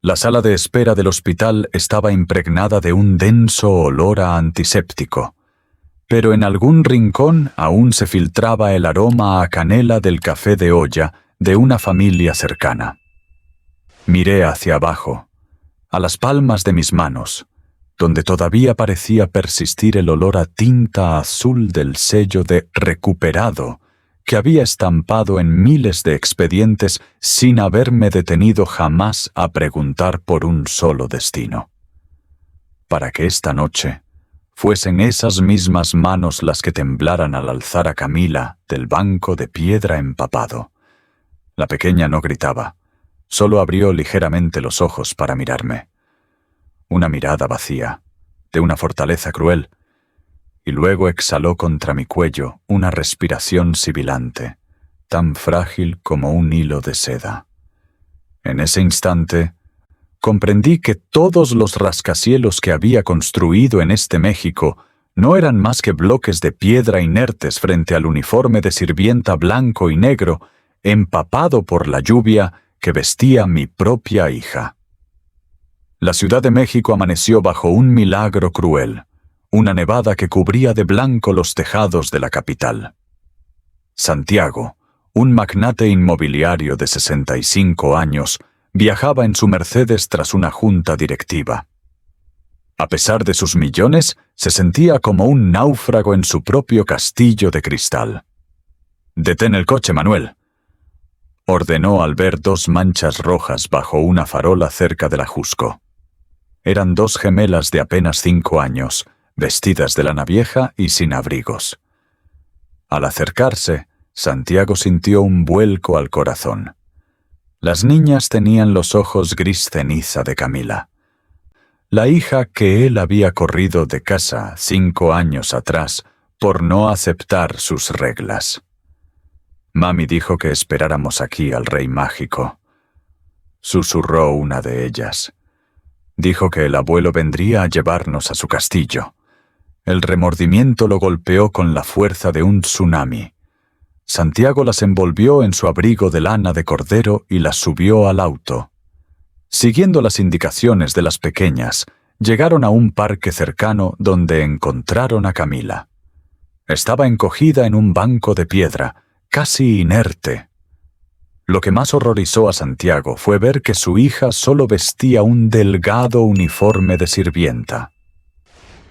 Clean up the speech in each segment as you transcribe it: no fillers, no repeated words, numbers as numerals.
La sala de espera del hospital estaba impregnada de un denso olor a antiséptico, pero en algún rincón aún se filtraba el aroma a canela del café de olla de una familia cercana. Miré hacia abajo, a las palmas de mis manos, donde todavía parecía persistir el olor a tinta azul del sello de recuperado que había estampado en miles de expedientes sin haberme detenido jamás a preguntar por un solo destino. Para que esta noche fuesen esas mismas manos las que temblaran al alzar a Camila del banco de piedra empapado. La pequeña no gritaba, solo abrió ligeramente los ojos para mirarme. Una mirada vacía, de una fortaleza cruel, y luego exhaló contra mi cuello una respiración sibilante, tan frágil como un hilo de seda. En ese instante, comprendí que todos los rascacielos que había construido en este México no eran más que bloques de piedra inertes frente al uniforme de sirvienta blanco y negro, empapado por la lluvia que vestía mi propia hija. La Ciudad de México amaneció bajo un milagro cruel, una nevada que cubría de blanco los tejados de la capital. Santiago, un magnate inmobiliario de 65 años, viajaba en su Mercedes tras una junta directiva. A pesar de sus millones, se sentía como un náufrago en su propio castillo de cristal. «Detén el coche, Manuel», ordenó al ver dos manchas rojas bajo una farola cerca del ajusco. Eran dos gemelas de apenas 5 años, vestidas de lana vieja y sin abrigos. Al acercarse, Santiago sintió un vuelco al corazón. Las niñas tenían los ojos gris ceniza de Camila, la hija que él había corrido de casa 5 años atrás por no aceptar sus reglas. Mami dijo que esperáramos aquí al rey mágico, susurró una de ellas. Dijo que el abuelo vendría a llevarnos a su castillo. El remordimiento lo golpeó con la fuerza de un tsunami. Santiago las envolvió en su abrigo de lana de cordero y las subió al auto. Siguiendo las indicaciones de las pequeñas, llegaron a un parque cercano donde encontraron a Camila. Estaba encogida en un banco de piedra, casi inerte. Lo que más horrorizó a Santiago fue ver que su hija solo vestía un delgado uniforme de sirvienta.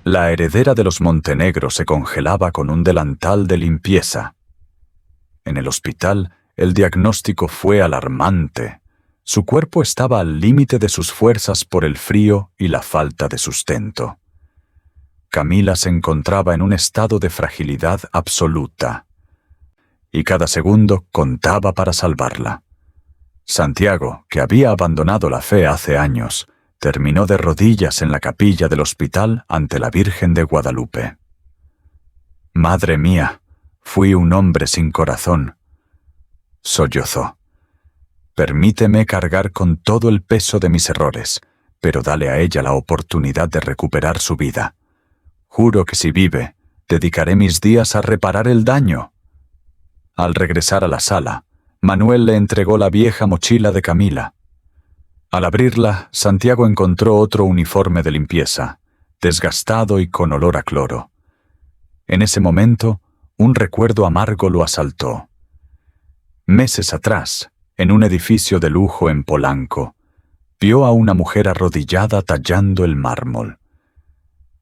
La heredera de los Montenegro se congelaba con un delantal de limpieza. En el hospital, el diagnóstico fue alarmante. Su cuerpo estaba al límite de sus fuerzas por el frío y la falta de sustento. Camila se encontraba en un estado de fragilidad absoluta, y cada segundo contaba para salvarla. Santiago, que había abandonado la fe hace años, terminó de rodillas en la capilla del hospital ante la Virgen de Guadalupe. «Madre mía, fui un hombre sin corazón», sollozó. «Permíteme cargar con todo el peso de mis errores, pero dale a ella la oportunidad de recuperar su vida. Juro que si vive, dedicaré mis días a reparar el daño». Al regresar a la sala, Manuel le entregó la vieja mochila de Camila. Al abrirla, Santiago encontró otro uniforme de limpieza, desgastado y con olor a cloro. En ese momento, un recuerdo amargo lo asaltó. Meses atrás, en un edificio de lujo en Polanco, vio a una mujer arrodillada tallando el mármol.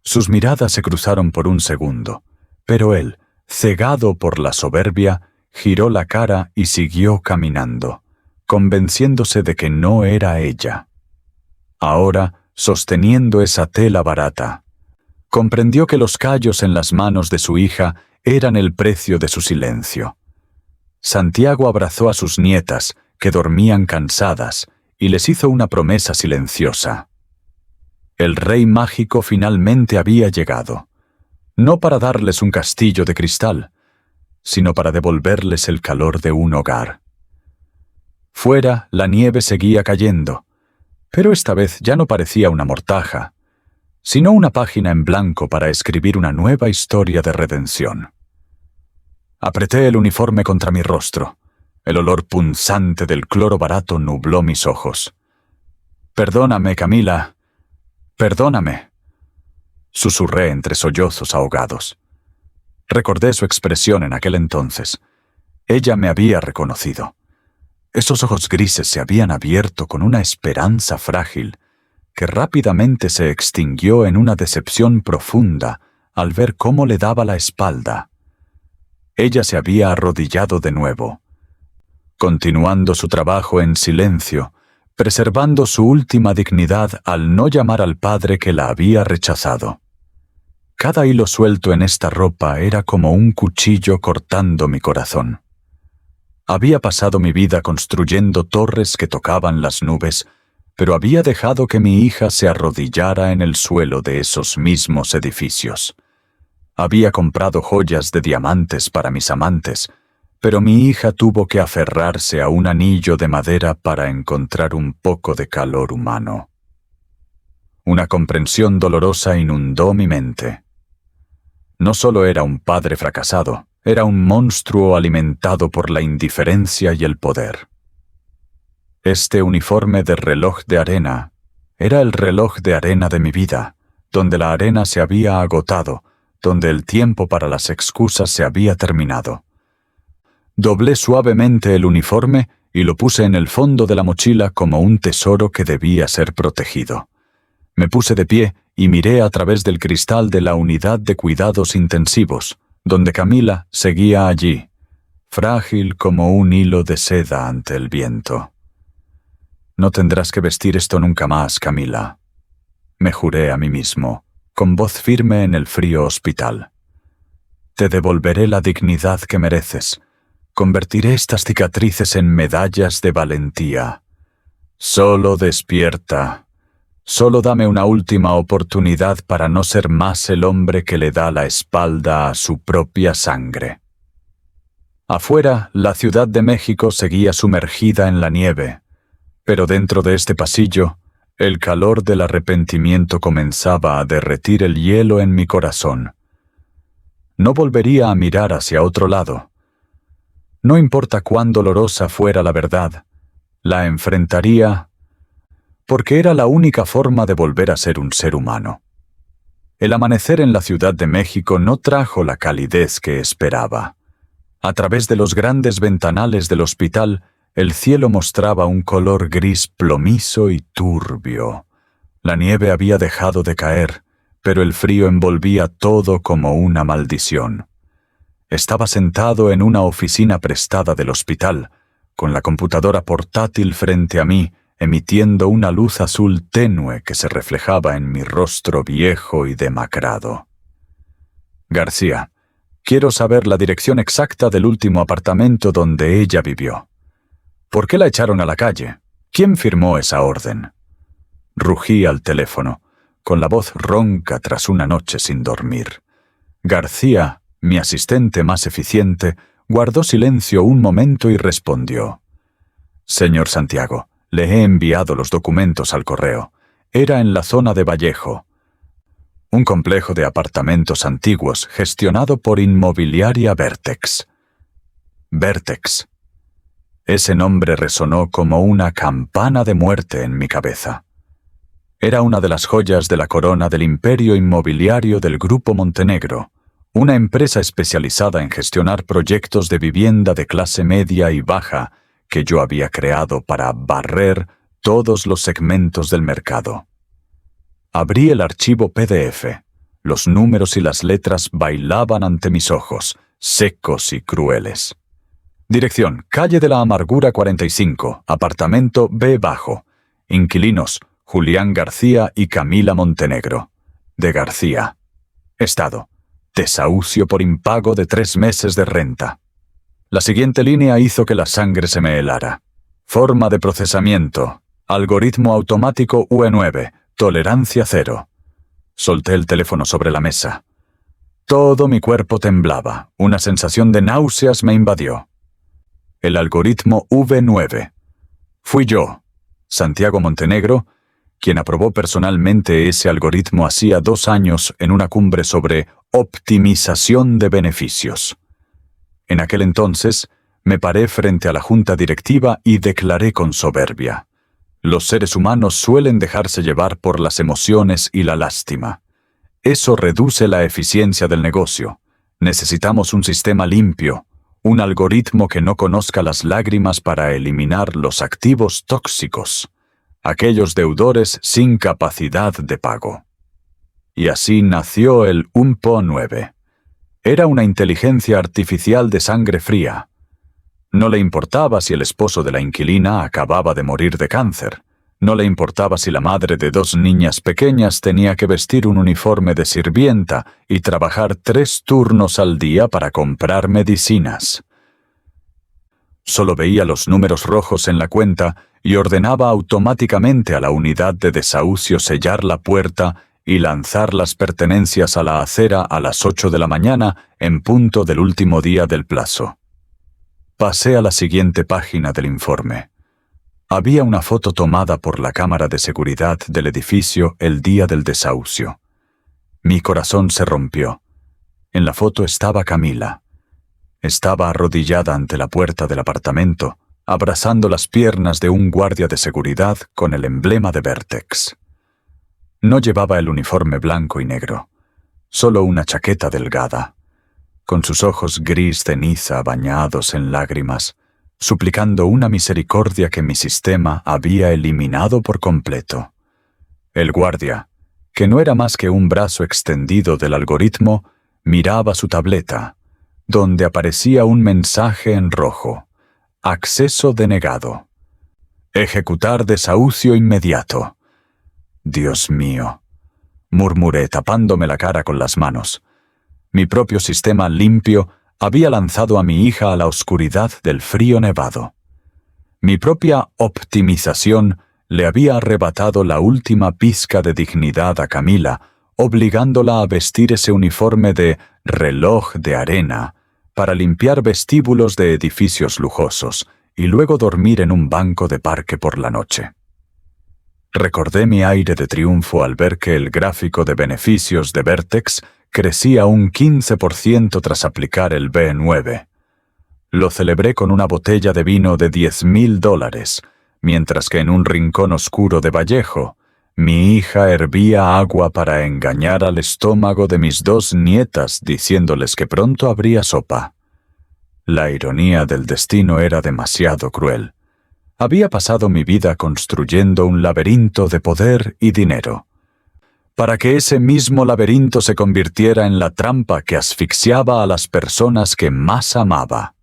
Sus miradas se cruzaron por un segundo, pero él, cegado por la soberbia, giró la cara y siguió caminando, convenciéndose de que no era ella. Ahora, sosteniendo esa tela barata, comprendió que los callos en las manos de su hija eran el precio de su silencio. Santiago abrazó a sus nietas, que dormían cansadas, y les hizo una promesa silenciosa. El rey mágico finalmente había llegado, no para darles un castillo de cristal, sino para devolverles el calor de un hogar. Fuera, la nieve seguía cayendo, pero esta vez ya no parecía una mortaja, sino una página en blanco para escribir una nueva historia de redención. Apreté el uniforme contra mi rostro. El olor punzante del cloro barato nubló mis ojos. Perdóname, Camila. Perdóname. Susurré entre sollozos ahogados. Recordé su expresión en aquel entonces. Ella me había reconocido. Esos ojos grises se habían abierto con una esperanza frágil que rápidamente se extinguió en una decepción profunda al ver cómo le daba la espalda. Ella se había arrodillado de nuevo, continuando su trabajo en silencio, preservando su última dignidad al no llamar al padre que la había rechazado. Cada hilo suelto en esta ropa era como un cuchillo cortando mi corazón. Había pasado mi vida construyendo torres que tocaban las nubes, pero había dejado que mi hija se arrodillara en el suelo de esos mismos edificios. Había comprado joyas de diamantes para mis amantes, pero mi hija tuvo que aferrarse a un anillo de madera para encontrar un poco de calor humano. Una comprensión dolorosa inundó mi mente. No solo era un padre fracasado, era un monstruo alimentado por la indiferencia y el poder. Este uniforme de reloj de arena era el reloj de arena de mi vida, donde la arena se había agotado, donde el tiempo para las excusas se había terminado. Doblé suavemente el uniforme y lo puse en el fondo de la mochila como un tesoro que debía ser protegido. Me puse de pie y miré a través del cristal de la unidad de cuidados intensivos, donde Camila seguía allí, frágil como un hilo de seda ante el viento. No tendrás que vestir esto nunca más, Camila, me juré a mí mismo, con voz firme en el frío hospital. Te devolveré la dignidad que mereces. Convertiré estas cicatrices en medallas de valentía. Solo despierta. Solo dame una última oportunidad para no ser más el hombre que le da la espalda a su propia sangre. Afuera, la Ciudad de México seguía sumergida en la nieve, pero dentro de este pasillo, el calor del arrepentimiento comenzaba a derretir el hielo en mi corazón. No volvería a mirar hacia otro lado. No importa cuán dolorosa fuera la verdad, la enfrentaría porque era la única forma de volver a ser un ser humano. El amanecer en la Ciudad de México no trajo la calidez que esperaba. A través de los grandes ventanales del hospital, el cielo mostraba un color gris plomizo y turbio. La nieve había dejado de caer, pero el frío envolvía todo como una maldición. Estaba sentado en una oficina prestada del hospital, con la computadora portátil frente a mí, emitiendo una luz azul tenue que se reflejaba en mi rostro viejo y demacrado. García, quiero saber la dirección exacta del último apartamento donde ella vivió. ¿Por qué la echaron a la calle? ¿Quién firmó esa orden? Rugí al teléfono, con la voz ronca tras una noche sin dormir. García, mi asistente más eficiente, guardó silencio un momento y respondió. Señor Santiago, le he enviado los documentos al correo. Era en la zona de Vallejo. Un complejo de apartamentos antiguos gestionado por Inmobiliaria Vertex. Vertex. Ese nombre resonó como una campana de muerte en mi cabeza. Era una de las joyas de la corona del imperio inmobiliario del Grupo Montenegro, una empresa especializada en gestionar proyectos de vivienda de clase media y baja que yo había creado para barrer todos los segmentos del mercado. Abrí el archivo PDF. Los números y las letras bailaban ante mis ojos, secos y crueles. Dirección: Calle de la Amargura 45, apartamento B bajo. Inquilinos: Julián García y Camila Montenegro. De García. Estado: desahucio por impago de 3 meses de renta. La siguiente línea hizo que la sangre se me helara. Forma de procesamiento: algoritmo automático UE9, tolerancia 0. Solté el teléfono sobre la mesa. Todo mi cuerpo temblaba. Una sensación de náuseas me invadió. El algoritmo V9. Fui yo, Santiago Montenegro, quien aprobó personalmente ese algoritmo hacía 2 años en una cumbre sobre optimización de beneficios. En aquel entonces, me paré frente a la junta directiva y declaré con soberbia: Los seres humanos suelen dejarse llevar por las emociones y la lástima. Eso reduce la eficiencia del negocio. Necesitamos un sistema limpio, un algoritmo que no conozca las lágrimas para eliminar los activos tóxicos, aquellos deudores sin capacidad de pago. Y así nació el UMPO 9. Era una inteligencia artificial de sangre fría. No le importaba si el esposo de la inquilina acababa de morir de cáncer. No le importaba si la madre de 2 niñas pequeñas tenía que vestir un uniforme de sirvienta y trabajar 3 turnos al día para comprar medicinas. Solo veía los números rojos en la cuenta y ordenaba automáticamente a la unidad de desahucio sellar la puerta y lanzar las pertenencias a la acera a las 8 de la mañana en punto del último día del plazo. Pasé a la siguiente página del informe. Había una foto tomada por la cámara de seguridad del edificio el día del desahucio. Mi corazón se rompió. En la foto estaba Camila. Estaba arrodillada ante la puerta del apartamento, abrazando las piernas de un guardia de seguridad con el emblema de Vertex. No llevaba el uniforme blanco y negro, solo una chaqueta delgada, con sus ojos gris ceniza bañados en lágrimas, suplicando una misericordia que mi sistema había eliminado por completo. El guardia, que no era más que un brazo extendido del algoritmo, miraba su tableta, donde aparecía un mensaje en rojo: acceso denegado. Ejecutar desahucio inmediato. Dios mío, murmuré tapándome la cara con las manos. Mi propio sistema limpio había lanzado a mi hija a la oscuridad del frío nevado. Mi propia optimización le había arrebatado la última pizca de dignidad a Camila, obligándola a vestir ese uniforme de reloj de arena para limpiar vestíbulos de edificios lujosos y luego dormir en un banco de parque por la noche. Recordé mi aire de triunfo al ver que el gráfico de beneficios de Vertex crecía un 15% tras aplicar el B9. Lo celebré con una botella de vino de $10,000, mientras que en un rincón oscuro de Vallejo, mi hija hervía agua para engañar al estómago de mis 2 nietas diciéndoles que pronto habría sopa. La ironía del destino era demasiado cruel. Había pasado mi vida construyendo un laberinto de poder y dinero, para que ese mismo laberinto se convirtiera en la trampa que asfixiaba a las personas que más amaba.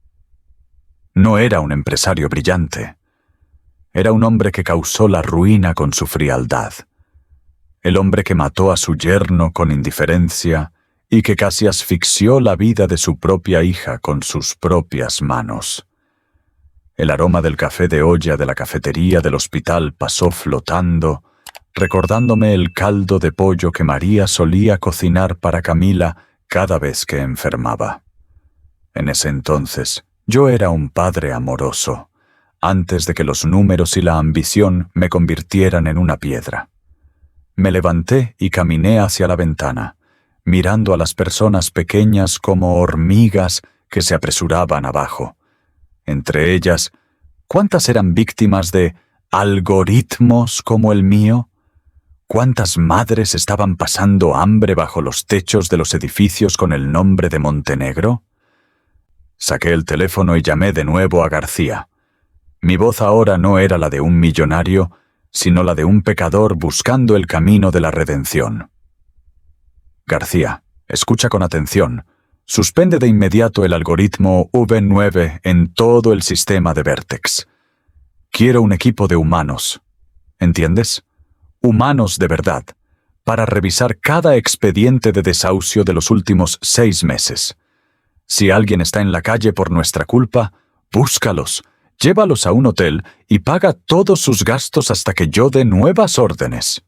No era un empresario brillante. Era un hombre que causó la ruina con su frialdad. El hombre que mató a su yerno con indiferencia y que casi asfixió la vida de su propia hija con sus propias manos. El aroma del café de olla de la cafetería del hospital pasó flotando, recordándome el caldo de pollo que María solía cocinar para Camila cada vez que enfermaba. En ese entonces, yo era un padre amoroso, antes de que los números y la ambición me convirtieran en una piedra. Me levanté y caminé hacia la ventana, mirando a las personas pequeñas como hormigas que se apresuraban abajo. Entre ellas, ¿cuántas eran víctimas de algoritmos como el mío? ¿Cuántas madres estaban pasando hambre bajo los techos de los edificios con el nombre de Montenegro? Saqué el teléfono y llamé de nuevo a García. Mi voz ahora no era la de un millonario, sino la de un pecador buscando el camino de la redención. García, escucha con atención. Suspende de inmediato el algoritmo V9 en todo el sistema de Vertex. Quiero un equipo de humanos. ¿Entiendes? Humanos de verdad, para revisar cada expediente de desahucio de los últimos 6 meses. Si alguien está en la calle por nuestra culpa, búscalos, llévalos a un hotel y paga todos sus gastos hasta que yo dé nuevas órdenes.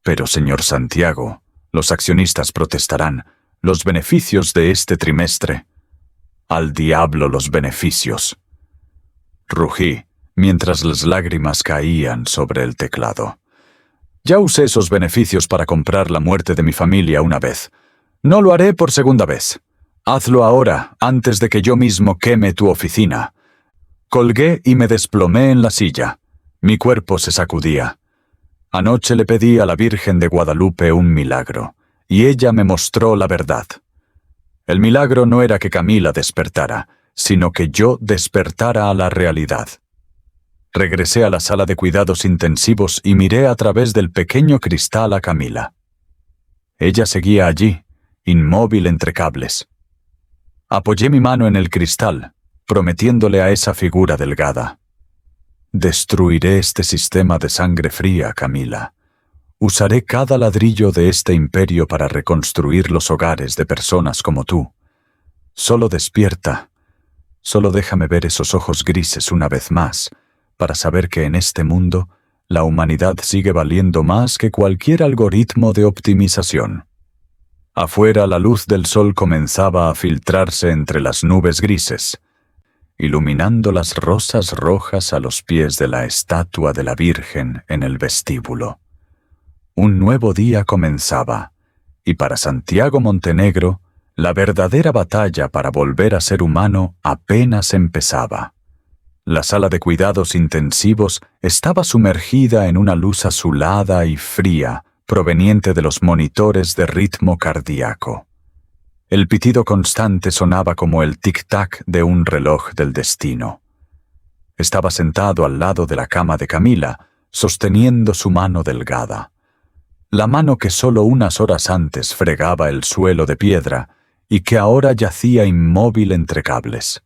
Pero, señor Santiago, los accionistas protestarán. Los beneficios de este trimestre. Al diablo los beneficios. Rugí, mientras las lágrimas caían sobre el teclado. Ya usé esos beneficios para comprar la muerte de mi familia una vez. No lo haré por segunda vez. Hazlo ahora, antes de que yo mismo queme tu oficina. Colgué y me desplomé en la silla. Mi cuerpo se sacudía. Anoche le pedí a la Virgen de Guadalupe un milagro, y ella me mostró la verdad. El milagro no era que Camila despertara, sino que yo despertara a la realidad. Regresé a la sala de cuidados intensivos y miré a través del pequeño cristal a Camila. Ella seguía allí, inmóvil entre cables. Apoyé mi mano en el cristal, prometiéndole a esa figura delgada: destruiré este sistema de sangre fría, Camila. Usaré cada ladrillo de este imperio para reconstruir los hogares de personas como tú. Solo despierta. Solo déjame ver esos ojos grises una vez más, para saber que en este mundo la humanidad sigue valiendo más que cualquier algoritmo de optimización. Afuera la luz del sol comenzaba a filtrarse entre las nubes grises, iluminando las rosas rojas a los pies de la estatua de la Virgen en el vestíbulo. Un nuevo día comenzaba, y para Santiago Montenegro, la verdadera batalla para volver a ser humano apenas empezaba. La sala de cuidados intensivos estaba sumergida en una luz azulada y fría, proveniente de los monitores de ritmo cardíaco. El pitido constante sonaba como el tic-tac de un reloj del destino. Estaba sentado al lado de la cama de Camila, sosteniendo su mano delgada. La mano que solo unas horas antes fregaba el suelo de piedra y que ahora yacía inmóvil entre cables.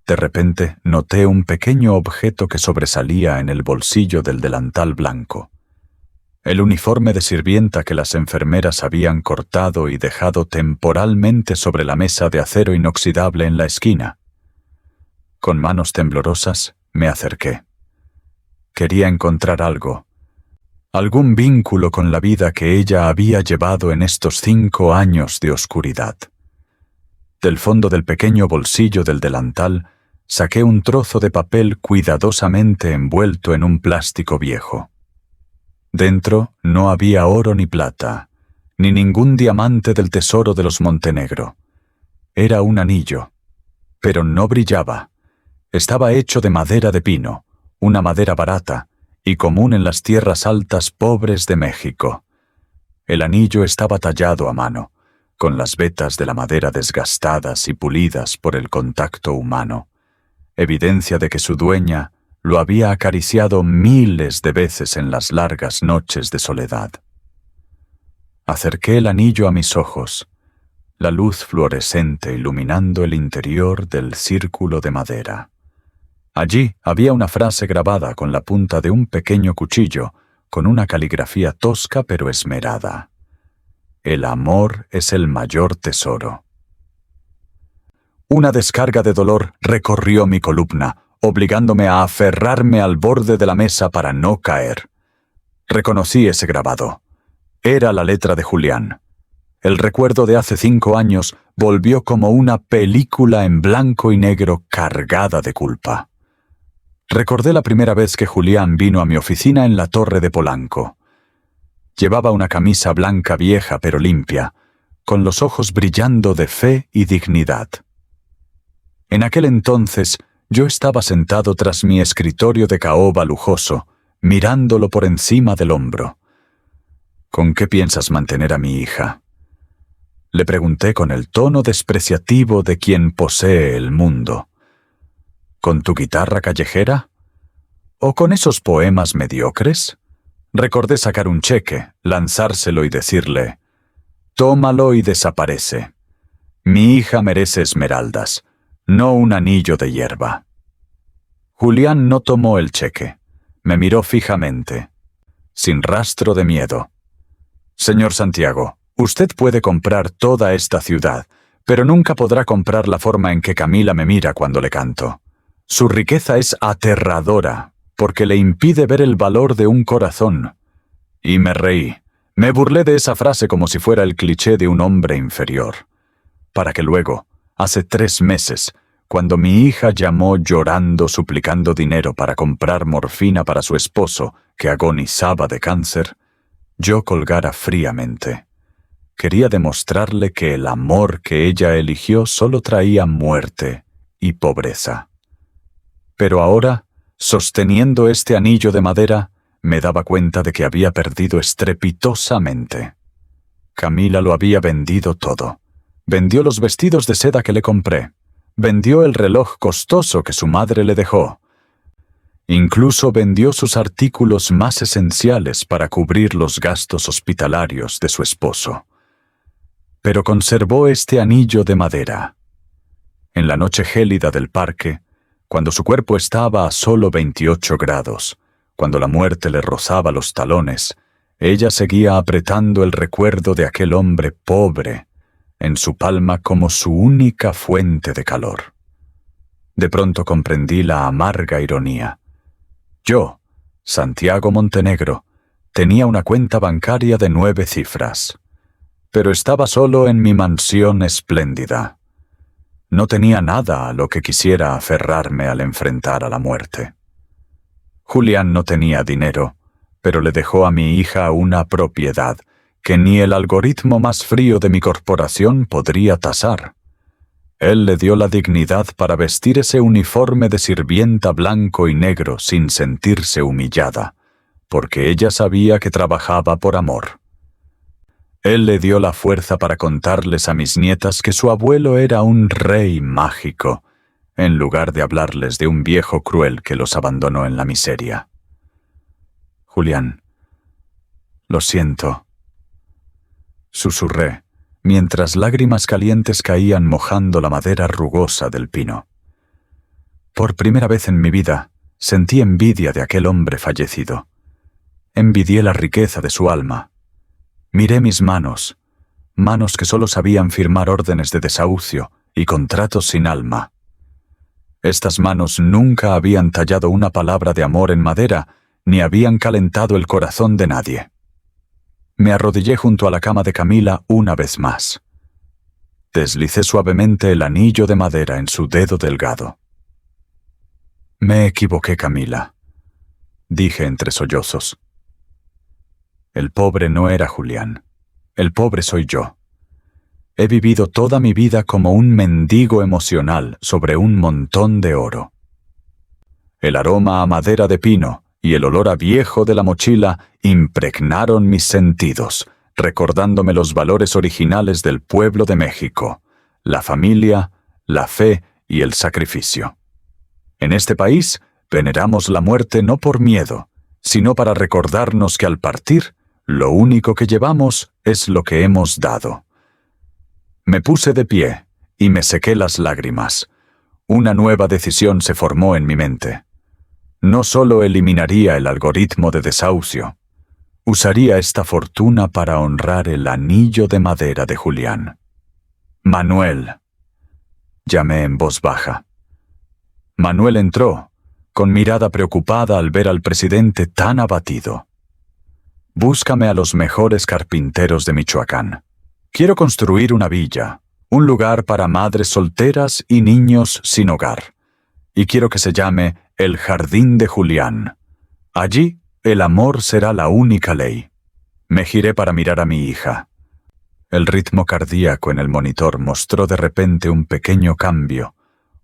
De repente noté un pequeño objeto que sobresalía en el bolsillo del delantal blanco. El uniforme de sirvienta que las enfermeras habían cortado y dejado temporalmente sobre la mesa de acero inoxidable en la esquina. Con manos temblorosas me acerqué. Quería encontrar algo, algún vínculo con la vida que ella había llevado en estos 5 años de oscuridad. Del fondo del pequeño bolsillo del delantal saqué un trozo de papel cuidadosamente envuelto en un plástico viejo. Dentro no había oro ni plata, ni ningún diamante del tesoro de los Montenegro. Era un anillo, pero no brillaba. Estaba hecho de madera de pino, una madera barata y común en las tierras altas pobres de México. El anillo estaba tallado a mano, con las vetas de la madera desgastadas y pulidas por el contacto humano, evidencia de que su dueña lo había acariciado miles de veces en las largas noches de soledad. Acerqué el anillo a mis ojos, la luz fluorescente iluminando el interior del círculo de madera. Allí había una frase grabada con la punta de un pequeño cuchillo, con una caligrafía tosca pero esmerada. El amor es el mayor tesoro. Una descarga de dolor recorrió mi columna, obligándome a aferrarme al borde de la mesa para no caer. Reconocí ese grabado. Era la letra de Julián. El recuerdo de hace 5 años volvió como una película en blanco y negro cargada de culpa. Recordé la primera vez que Julián vino a mi oficina en la Torre de Polanco. Llevaba una camisa blanca vieja pero limpia, con los ojos brillando de fe y dignidad. En aquel entonces, yo estaba sentado tras mi escritorio de caoba lujoso, mirándolo por encima del hombro. ¿Con qué piensas mantener a mi hija?, le pregunté con el tono despreciativo de quien posee el mundo. ¿Con tu guitarra callejera? ¿O con esos poemas mediocres? Recordé sacar un cheque, lanzárselo y decirle: tómalo y desaparece. Mi hija merece esmeraldas, no un anillo de hierba. Julián no tomó el cheque. Me miró fijamente, sin rastro de miedo. Señor Santiago, usted puede comprar toda esta ciudad, pero nunca podrá comprar la forma en que Camila me mira cuando le canto. Su riqueza es aterradora, porque le impide ver el valor de un corazón. Y me reí. Me burlé de esa frase como si fuera el cliché de un hombre inferior. Para que luego, hace 3 meses, cuando mi hija llamó llorando suplicando dinero para comprar morfina para su esposo, que agonizaba de cáncer, yo colgara fríamente. Quería demostrarle que el amor que ella eligió solo traía muerte y pobreza. Pero ahora sosteniendo este anillo de madera, me daba cuenta de que había perdido estrepitosamente. Camila lo había vendido todo. Vendió los vestidos de seda que le compré. Vendió el reloj costoso que su madre le dejó. Incluso vendió sus artículos más esenciales para cubrir los gastos hospitalarios de su esposo. Pero conservó este anillo de madera. En la noche gélida del parque, cuando su cuerpo estaba a solo 28 grados, cuando la muerte le rozaba los talones, ella seguía apretando el recuerdo de aquel hombre pobre en su palma como su única fuente de calor. De pronto comprendí la amarga ironía. Yo, Santiago Montenegro, tenía una cuenta bancaria de 9 cifras, pero estaba solo en mi mansión espléndida. No tenía nada a lo que quisiera aferrarme al enfrentar a la muerte. Julián no tenía dinero, pero le dejó a mi hija una propiedad que ni el algoritmo más frío de mi corporación podría tasar. Él le dio la dignidad para vestir ese uniforme de sirvienta blanco y negro sin sentirse humillada, porque ella sabía que trabajaba por amor. Él le dio la fuerza para contarles a mis nietas que su abuelo era un rey mágico, en lugar de hablarles de un viejo cruel que los abandonó en la miseria. Julián, lo siento, susurré, mientras lágrimas calientes caían mojando la madera rugosa del pino. Por primera vez en mi vida, sentí envidia de aquel hombre fallecido. Envidié la riqueza de su alma. Miré mis manos, manos que solo sabían firmar órdenes de desahucio y contratos sin alma. Estas manos nunca habían tallado una palabra de amor en madera, ni habían calentado el corazón de nadie. Me arrodillé junto a la cama de Camila una vez más. Deslicé suavemente el anillo de madera en su dedo delgado. Me equivoqué, Camila, dije entre sollozos. El pobre no era Julián. El pobre soy yo. He vivido toda mi vida como un mendigo emocional sobre un montón de oro. El aroma a madera de pino y el olor a viejo de la mochila impregnaron mis sentidos, recordándome los valores originales del pueblo de México, la familia, la fe y el sacrificio. En este país veneramos la muerte no por miedo, sino para recordarnos que al partir, lo único que llevamos es lo que hemos dado. Me puse de pie y me sequé las lágrimas. Una nueva decisión se formó en mi mente. No solo eliminaría el algoritmo de desahucio, usaría esta fortuna para honrar el anillo de madera de Julián. Manuel, llamé en voz baja. Manuel entró, con mirada preocupada al ver al presidente tan abatido. Búscame a los mejores carpinteros de Michoacán. Quiero construir una villa, un lugar para madres solteras y niños sin hogar. Y quiero que se llame El Jardín de Julián. Allí, el amor será la única ley. Me giré para mirar a mi hija. El ritmo cardíaco en el monitor mostró de repente un pequeño cambio,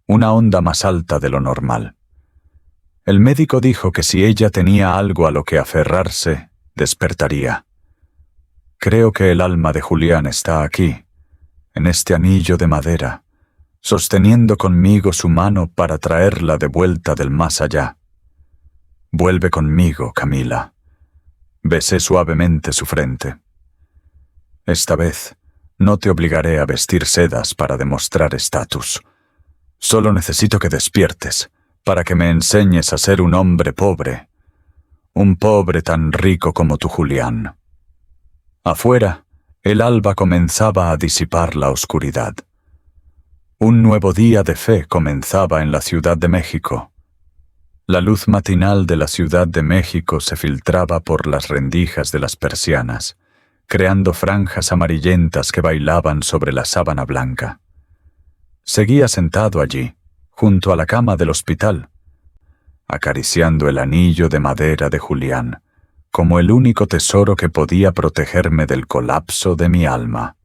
una onda más alta de lo normal. El médico dijo que si ella tenía algo a lo que aferrarse, despertaría. Creo que el alma de Julián está aquí, en este anillo de madera, sosteniendo conmigo su mano para traerla de vuelta del más allá. Vuelve conmigo, Camila. Besé suavemente su frente. Esta vez no te obligaré a vestir sedas para demostrar estatus. Solo necesito que despiertes, para que me enseñes a ser un hombre pobre. Un pobre tan rico como tu Julián. Afuera, el alba comenzaba a disipar la oscuridad. Un nuevo día de fe comenzaba en la Ciudad de México. La luz matinal de la Ciudad de México se filtraba por las rendijas de las persianas, creando franjas amarillentas que bailaban sobre la sábana blanca. Seguía sentado allí, junto a la cama del hospital, acariciando el anillo de madera de Julián, como el único tesoro que podía protegerme del colapso de mi alma.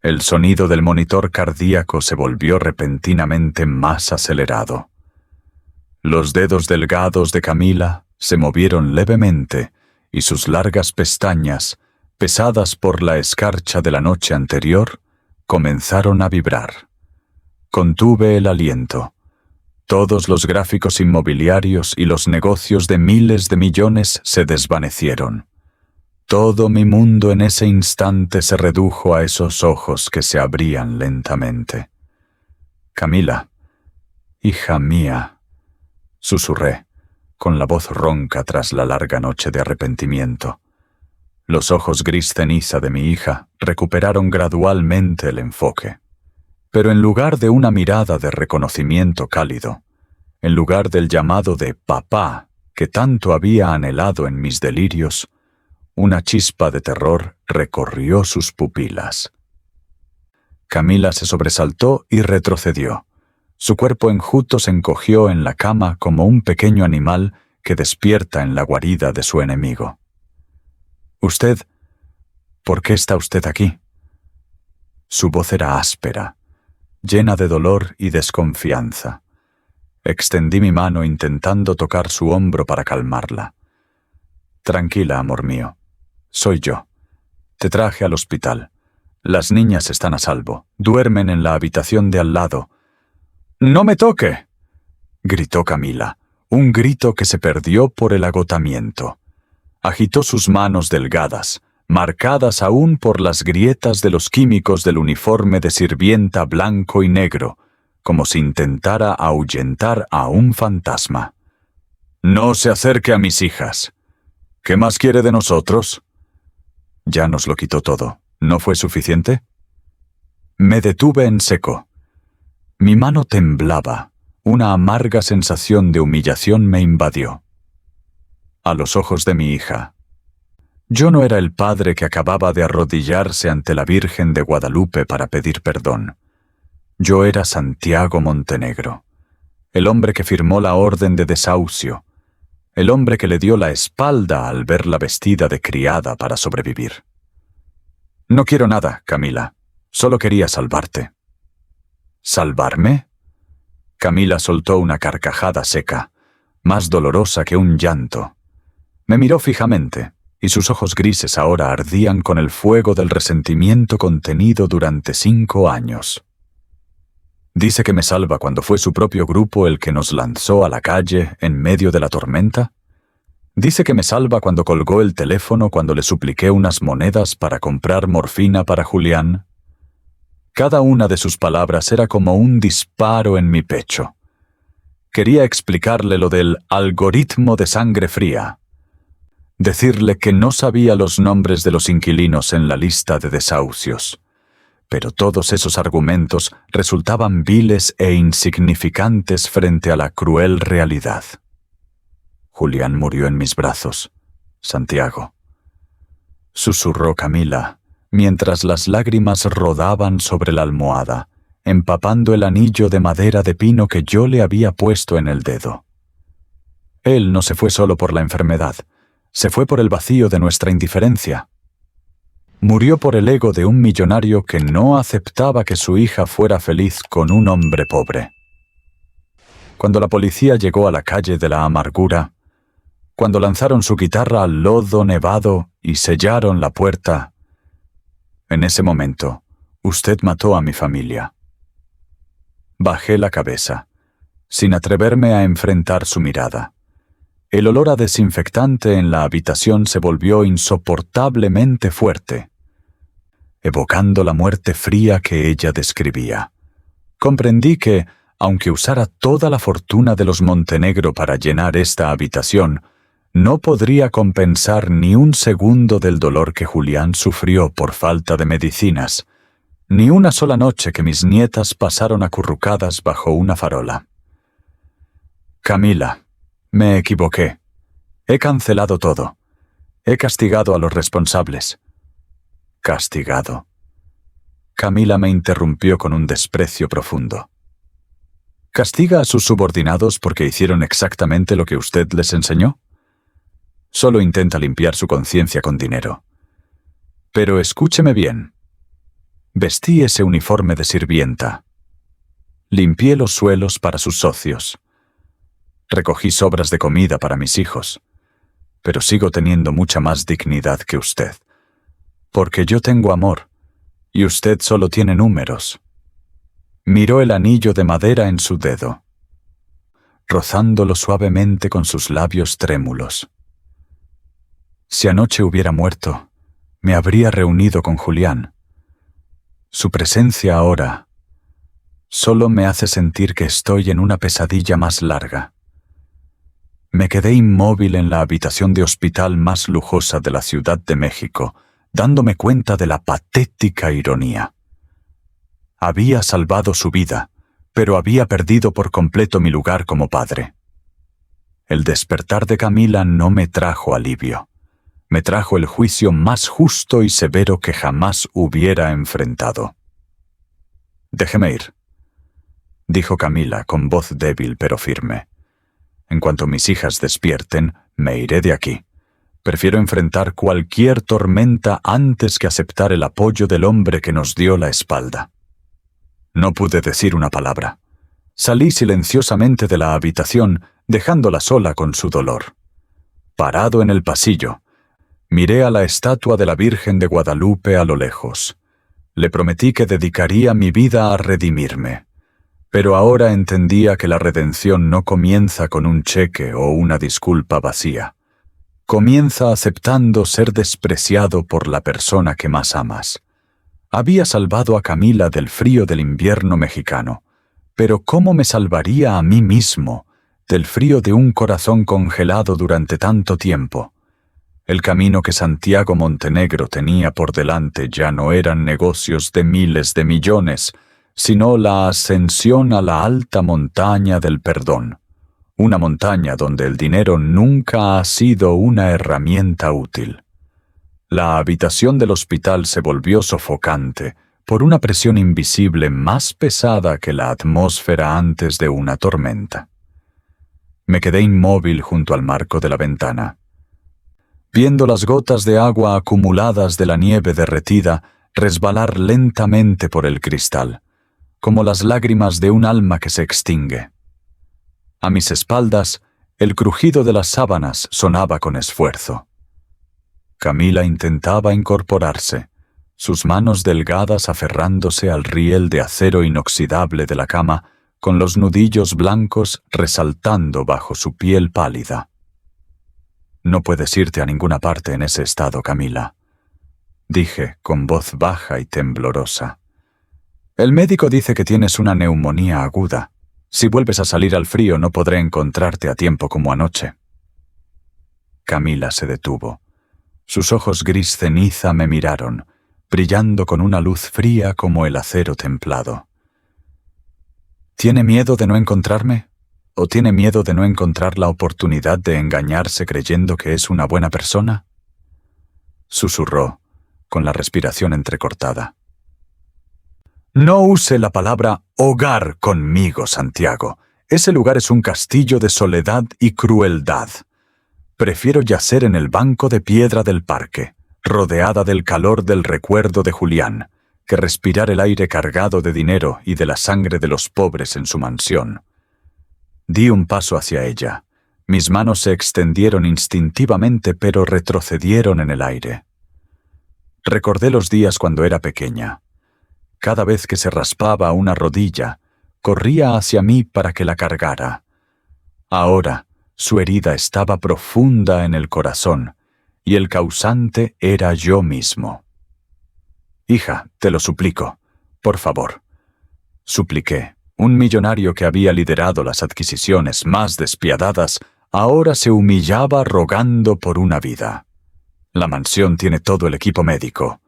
El sonido del monitor cardíaco se volvió repentinamente más acelerado. Los dedos delgados de Camila se movieron levemente y sus largas pestañas, pesadas por la escarcha de la noche anterior, comenzaron a vibrar. Contuve el aliento. Todos los gráficos inmobiliarios y los negocios de miles de millones se desvanecieron. Todo mi mundo en ese instante se redujo a esos ojos que se abrían lentamente. Camila, hija mía, susurré, con la voz ronca tras la larga noche de arrepentimiento. Los ojos gris ceniza de mi hija recuperaron gradualmente el enfoque. Pero en lugar de una mirada de reconocimiento cálido, en lugar del llamado de papá que tanto había anhelado en mis delirios, una chispa de terror recorrió sus pupilas. Camila se sobresaltó y retrocedió. Su cuerpo enjuto se encogió en la cama como un pequeño animal que despierta en la guarida de su enemigo. «Usted, ¿por qué está usted aquí?» Su voz era áspera, llena de dolor y desconfianza. Extendí mi mano intentando tocar su hombro para calmarla. «Tranquila, amor mío. Soy yo. Te traje al hospital. Las niñas están a salvo. Duermen en la habitación de al lado». «¡No me toque!», gritó Camila, un grito que se perdió por el agotamiento. Agitó sus manos delgadas, marcadas aún por las grietas de los químicos del uniforme de sirvienta blanco y negro, como si intentara ahuyentar a un fantasma. «No se acerque a mis hijas. ¿Qué más quiere de nosotros?» «Ya nos lo quitó todo. ¿No fue suficiente?» Me detuve en seco. Mi mano temblaba. Una amarga sensación de humillación me invadió. A los ojos de mi hija, yo no era el padre que acababa de arrodillarse ante la Virgen de Guadalupe para pedir perdón. Yo era Santiago Montenegro, el hombre que firmó la orden de desahucio, el hombre que le dio la espalda al verla vestida de criada para sobrevivir. «No quiero nada, Camila. Solo quería salvarte». «¿Salvarme?» Camila soltó una carcajada seca, más dolorosa que un llanto. Me miró fijamente, y sus ojos grises ahora ardían con el fuego del resentimiento contenido durante 5 años. ¿Dice que me salva cuando fue su propio grupo el que nos lanzó a la calle en medio de la tormenta? ¿Dice que me salva cuando colgó el teléfono cuando le supliqué unas monedas para comprar morfina para Julián? Cada una de sus palabras era como un disparo en mi pecho. Quería explicarle lo del algoritmo de sangre fría. Decirle que no sabía los nombres de los inquilinos en la lista de desahucios. Pero todos esos argumentos resultaban viles e insignificantes frente a la cruel realidad. Julián murió en mis brazos, Santiago. Susurró Camila, mientras las lágrimas rodaban sobre la almohada, empapando el anillo de madera de pino que yo le había puesto en el dedo. Él no se fue solo por la enfermedad, se fue por el vacío de nuestra indiferencia. Murió por el ego de un millonario que no aceptaba que su hija fuera feliz con un hombre pobre. Cuando la policía llegó a la calle de la amargura, cuando lanzaron su guitarra al lodo nevado y sellaron la puerta, en ese momento, usted mató a mi familia. Bajé la cabeza, sin atreverme a enfrentar su mirada. El olor a desinfectante en la habitación se volvió insoportablemente fuerte, evocando la muerte fría que ella describía. Comprendí que, aunque usara toda la fortuna de los Montenegro para llenar esta habitación, no podría compensar ni un segundo del dolor que Julián sufrió por falta de medicinas, ni una sola noche que mis nietas pasaron acurrucadas bajo una farola. Camila, me equivoqué. He cancelado todo. He castigado a los responsables. ¿Castigado? Camila me interrumpió con un desprecio profundo. ¿Castiga a sus subordinados porque hicieron exactamente lo que usted les enseñó? Solo intenta limpiar su conciencia con dinero. Pero escúcheme bien. Vestí ese uniforme de sirvienta. Limpié los suelos para sus socios. Recogí sobras de comida para mis hijos. Pero sigo teniendo mucha más dignidad que usted. Porque yo tengo amor, y usted solo tiene números. Miró el anillo de madera en su dedo, rozándolo suavemente con sus labios trémulos. Si anoche hubiera muerto, me habría reunido con Julián. Su presencia ahora solo me hace sentir que estoy en una pesadilla más larga. Me quedé inmóvil en la habitación de hospital más lujosa de la Ciudad de México, dándome cuenta de la patética ironía. Había salvado su vida, pero había perdido por completo mi lugar como padre. El despertar de Camila no me trajo alivio. Me trajo el juicio más justo y severo que jamás hubiera enfrentado. «Déjeme ir», dijo Camila con voz débil pero firme. «En cuanto mis hijas despierten, me iré de aquí. Prefiero enfrentar cualquier tormenta antes que aceptar el apoyo del hombre que nos dio la espalda». No pude decir una palabra. Salí silenciosamente de la habitación, dejándola sola con su dolor. Parado en el pasillo, miré a la estatua de la Virgen de Guadalupe a lo lejos. Le prometí que dedicaría mi vida a redimirme. Pero ahora entendía que la redención no comienza con un cheque o una disculpa vacía. Comienza aceptando ser despreciado por la persona que más amas. Había salvado a Camila del frío del invierno mexicano, pero ¿cómo me salvaría a mí mismo del frío de un corazón congelado durante tanto tiempo? El camino que Santiago Montenegro tenía por delante ya no eran negocios de miles de millones, sino la ascensión a la alta montaña del perdón, una montaña donde el dinero nunca ha sido una herramienta útil. La habitación del hospital se volvió sofocante por una presión invisible más pesada que la atmósfera antes de una tormenta. Me quedé inmóvil junto al marco de la ventana, viendo las gotas de agua acumuladas de la nieve derretida resbalar lentamente por el cristal, como las lágrimas de un alma que se extingue. A mis espaldas, el crujido de las sábanas sonaba con esfuerzo. Camila intentaba incorporarse, sus manos delgadas aferrándose al riel de acero inoxidable de la cama, con los nudillos blancos resaltando bajo su piel pálida. «No puedes irte a ninguna parte en ese estado, Camila», dije con voz baja y temblorosa. «El médico dice que tienes una neumonía aguda. Si vuelves a salir al frío no podré encontrarte a tiempo como anoche». Camila se detuvo. Sus ojos gris ceniza me miraron, brillando con una luz fría como el acero templado. «¿Tiene miedo de no encontrarme? ¿O tiene miedo de no encontrar la oportunidad de engañarse creyendo que es una buena persona?», susurró, con la respiración entrecortada. «No use la palabra hogar conmigo, Santiago. Ese lugar es un castillo de soledad y crueldad. Prefiero yacer en el banco de piedra del parque, rodeada del calor del recuerdo de Julián, que respirar el aire cargado de dinero y de la sangre de los pobres en su mansión». Di un paso hacia ella. Mis manos se extendieron instintivamente, pero retrocedieron en el aire. Recordé los días cuando era pequeña. Cada vez que se raspaba una rodilla, corría hacia mí para que la cargara. Ahora, su herida estaba profunda en el corazón, y el causante era yo mismo. «Hija, te lo suplico, por favor», supliqué. Un millonario que había liderado las adquisiciones más despiadadas, ahora se humillaba rogando por una vida. «La mansión tiene todo el equipo médico.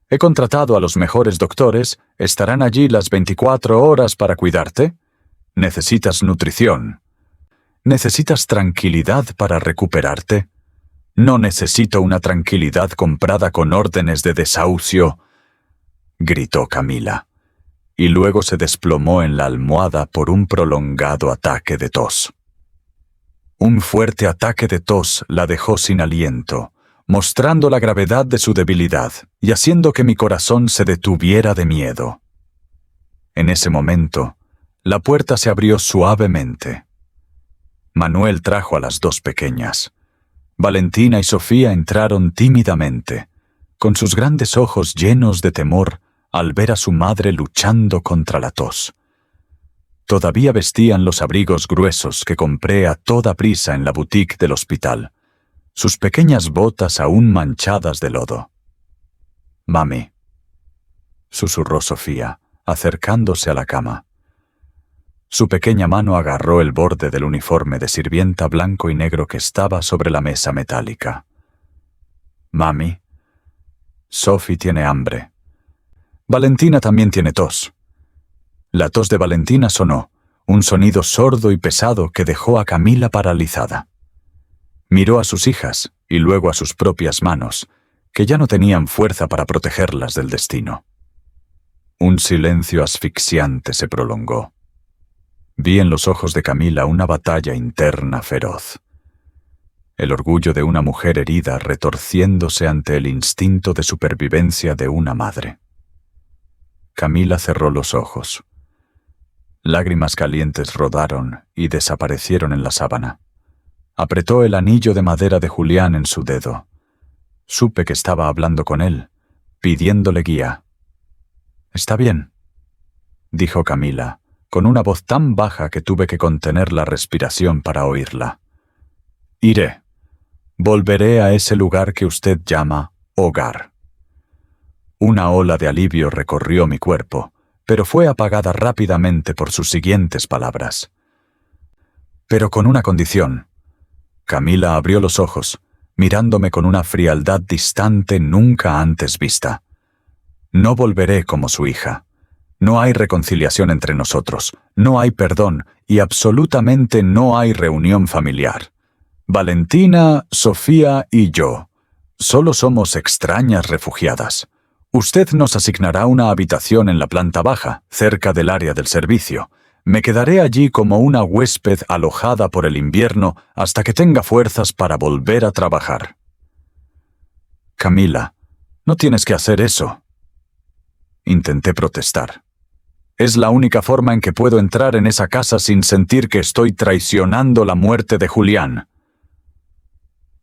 He contratado a los mejores doctores, estarán allí las 24 horas para cuidarte. Necesitas nutrición. ¿Necesitas tranquilidad para recuperarte? No necesito una tranquilidad comprada con órdenes de desahucio», gritó Camila, y luego se desplomó en la almohada por un prolongado ataque de tos. Un fuerte ataque de tos la dejó sin aliento, mostrando la gravedad de su debilidad y haciendo que mi corazón se detuviera de miedo. En ese momento, la puerta se abrió suavemente. Manuel trajo a las dos pequeñas. Valentina y Sofía entraron tímidamente, con sus grandes ojos llenos de temor al ver a su madre luchando contra la tos. Todavía vestían los abrigos gruesos que compré a toda prisa en la boutique del hospital, sus pequeñas botas aún manchadas de lodo. «Mami», susurró Sofía, acercándose a la cama. Su pequeña mano agarró el borde del uniforme de sirvienta blanco y negro que estaba sobre la mesa metálica. «Mami, Sophie tiene hambre. Valentina también tiene tos». La tos de Valentina sonó, un sonido sordo y pesado que dejó a Camila paralizada. Miró a sus hijas y luego a sus propias manos, que ya no tenían fuerza para protegerlas del destino. Un silencio asfixiante se prolongó. Vi en los ojos de Camila una batalla interna feroz. El orgullo de una mujer herida retorciéndose ante el instinto de supervivencia de una madre. Camila cerró los ojos. Lágrimas calientes rodaron y desaparecieron en la sábana. Apretó el anillo de madera de Julián en su dedo. Supe que estaba hablando con él, pidiéndole guía. «Está bien», dijo Camila, con una voz tan baja que tuve que contener la respiración para oírla. «Iré. Volveré a ese lugar que usted llama hogar». Una ola de alivio recorrió mi cuerpo, pero fue apagada rápidamente por sus siguientes palabras. «Pero con una condición». Camila abrió los ojos, mirándome con una frialdad distante nunca antes vista. «No volveré como su hija. No hay reconciliación entre nosotros, no hay perdón y absolutamente no hay reunión familiar. Valentina, Sofía y yo. Solo somos extrañas refugiadas. Usted nos asignará una habitación en la planta baja, cerca del área del servicio. Me quedaré allí como una huésped alojada por el invierno hasta que tenga fuerzas para volver a trabajar». «Camila, no tienes que hacer eso». Intenté protestar. «Es la única forma en que puedo entrar en esa casa sin sentir que estoy traicionando la muerte de Julián».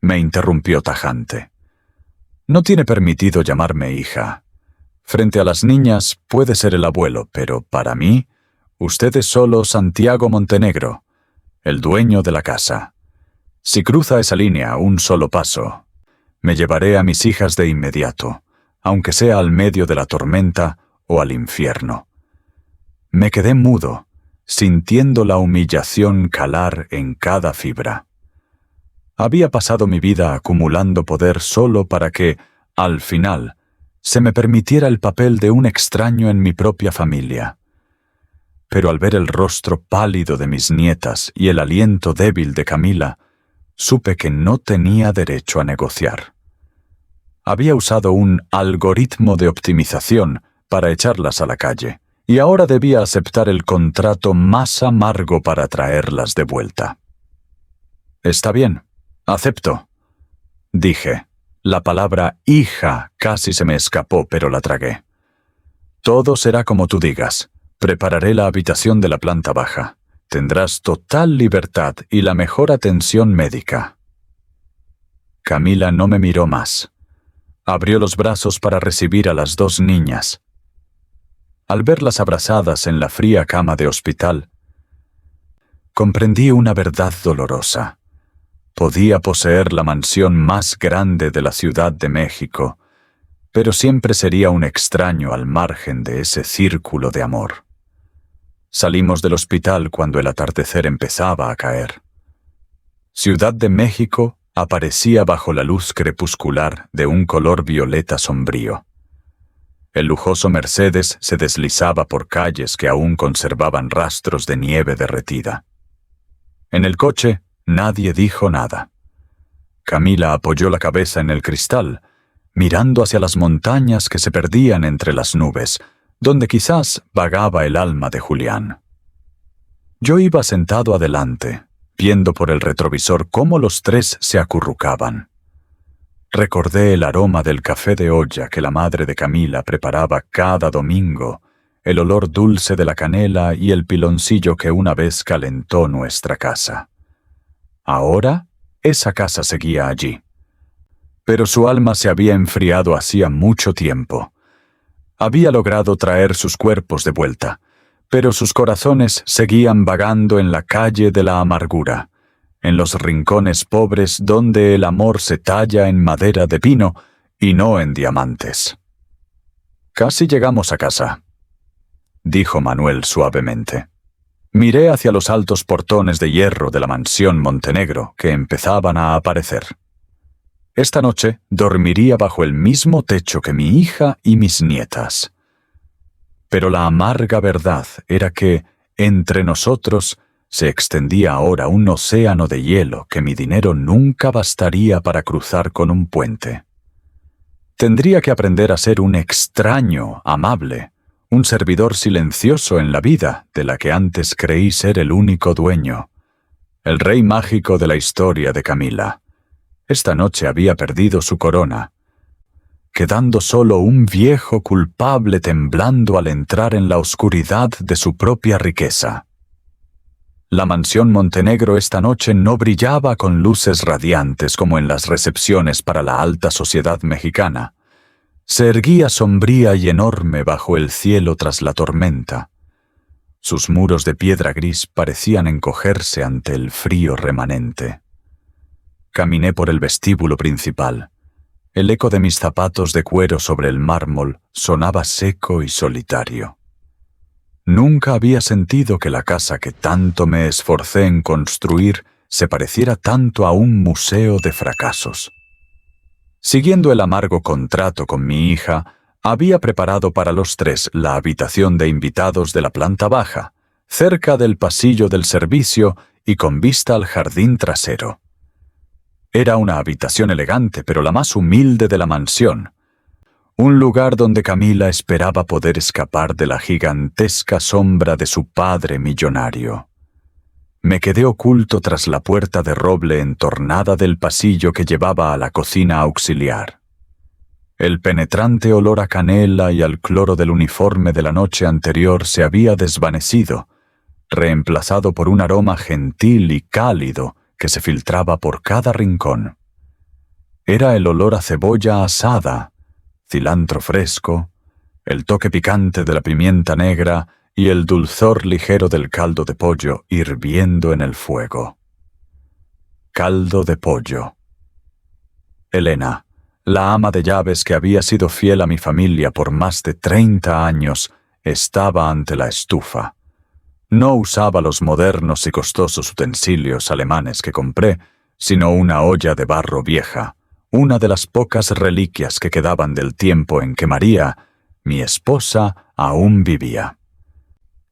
Me interrumpió tajante. «No tiene permitido llamarme hija. Frente a las niñas puede ser el abuelo, pero para mí, usted es solo Santiago Montenegro, el dueño de la casa. Si cruza esa línea un solo paso, me llevaré a mis hijas de inmediato, aunque sea al medio de la tormenta o al infierno». Me quedé mudo, sintiendo la humillación calar en cada fibra. Había pasado mi vida acumulando poder solo para que, al final, se me permitiera el papel de un extraño en mi propia familia. Pero al ver el rostro pálido de mis nietas y el aliento débil de Camila, supe que no tenía derecho a negociar. Había usado un algoritmo de optimización para echarlas a la calle, y ahora debía aceptar el contrato más amargo para traerlas de vuelta. «Está bien, acepto», dije. La palabra hija casi se me escapó, pero la tragué. «Todo será como tú digas. Prepararé la habitación de la planta baja. Tendrás total libertad y la mejor atención médica». Camila no me miró más. Abrió los brazos para recibir a las dos niñas. Al verlas abrazadas en la fría cama de hospital, comprendí una verdad dolorosa. Podía poseer la mansión más grande de la Ciudad de México, pero siempre sería un extraño al margen de ese círculo de amor. Salimos del hospital cuando el atardecer empezaba a caer. Ciudad de México aparecía bajo la luz crepuscular de un color violeta sombrío. El lujoso Mercedes se deslizaba por calles que aún conservaban rastros de nieve derretida. En el coche, nadie dijo nada. Camila apoyó la cabeza en el cristal, mirando hacia las montañas que se perdían entre las nubes, donde quizás vagaba el alma de Julián. Yo iba sentado adelante, viendo por el retrovisor cómo los tres se acurrucaban. Recordé el aroma del café de olla que la madre de Camila preparaba cada domingo, el olor dulce de la canela y el piloncillo que una vez calentó nuestra casa. Ahora, esa casa seguía allí. Pero su alma se había enfriado hacía mucho tiempo. Había logrado traer sus cuerpos de vuelta, pero sus corazones seguían vagando en la calle de la amargura, en los rincones pobres donde el amor se talla en madera de pino y no en diamantes. «Casi llegamos a casa», dijo Manuel suavemente. Miré hacia los altos portones de hierro de la mansión Montenegro que empezaban a aparecer. Esta noche dormiría bajo el mismo techo que mi hija y mis nietas. Pero la amarga verdad era que, entre nosotros, se extendía ahora un océano de hielo que mi dinero nunca bastaría para cruzar con un puente. Tendría que aprender a ser un extraño amable, un servidor silencioso en la vida de la que antes creí ser el único dueño, el rey mágico de la historia de Camila. Esta noche había perdido su corona, quedando solo un viejo culpable temblando al entrar en la oscuridad de su propia riqueza. La mansión Montenegro esta noche no brillaba con luces radiantes como en las recepciones para la alta sociedad mexicana. Se erguía sombría y enorme bajo el cielo tras la tormenta. Sus muros de piedra gris parecían encogerse ante el frío remanente. Caminé por el vestíbulo principal. El eco de mis zapatos de cuero sobre el mármol sonaba seco y solitario. Nunca había sentido que la casa que tanto me esforcé en construir se pareciera tanto a un museo de fracasos. Siguiendo el amargo contrato con mi hija, había preparado para los tres la habitación de invitados de la planta baja, cerca del pasillo del servicio y con vista al jardín trasero. Era una habitación elegante, pero la más humilde de la mansión. Un lugar donde Camila esperaba poder escapar de la gigantesca sombra de su padre millonario. Me quedé oculto tras la puerta de roble entornada del pasillo que llevaba a la cocina auxiliar. El penetrante olor a canela y al cloro del uniforme de la noche anterior se había desvanecido, reemplazado por un aroma gentil y cálido que se filtraba por cada rincón. Era el olor a cebolla asada, cilantro fresco, el toque picante de la pimienta negra y el dulzor ligero del caldo de pollo hirviendo en el fuego. Caldo de pollo. Elena, la ama de llaves que había sido fiel a mi familia por más de 30 años, estaba ante la estufa. No usaba los modernos y costosos utensilios alemanes que compré, sino una olla de barro vieja, una de las pocas reliquias que quedaban del tiempo en que María, mi esposa, aún vivía.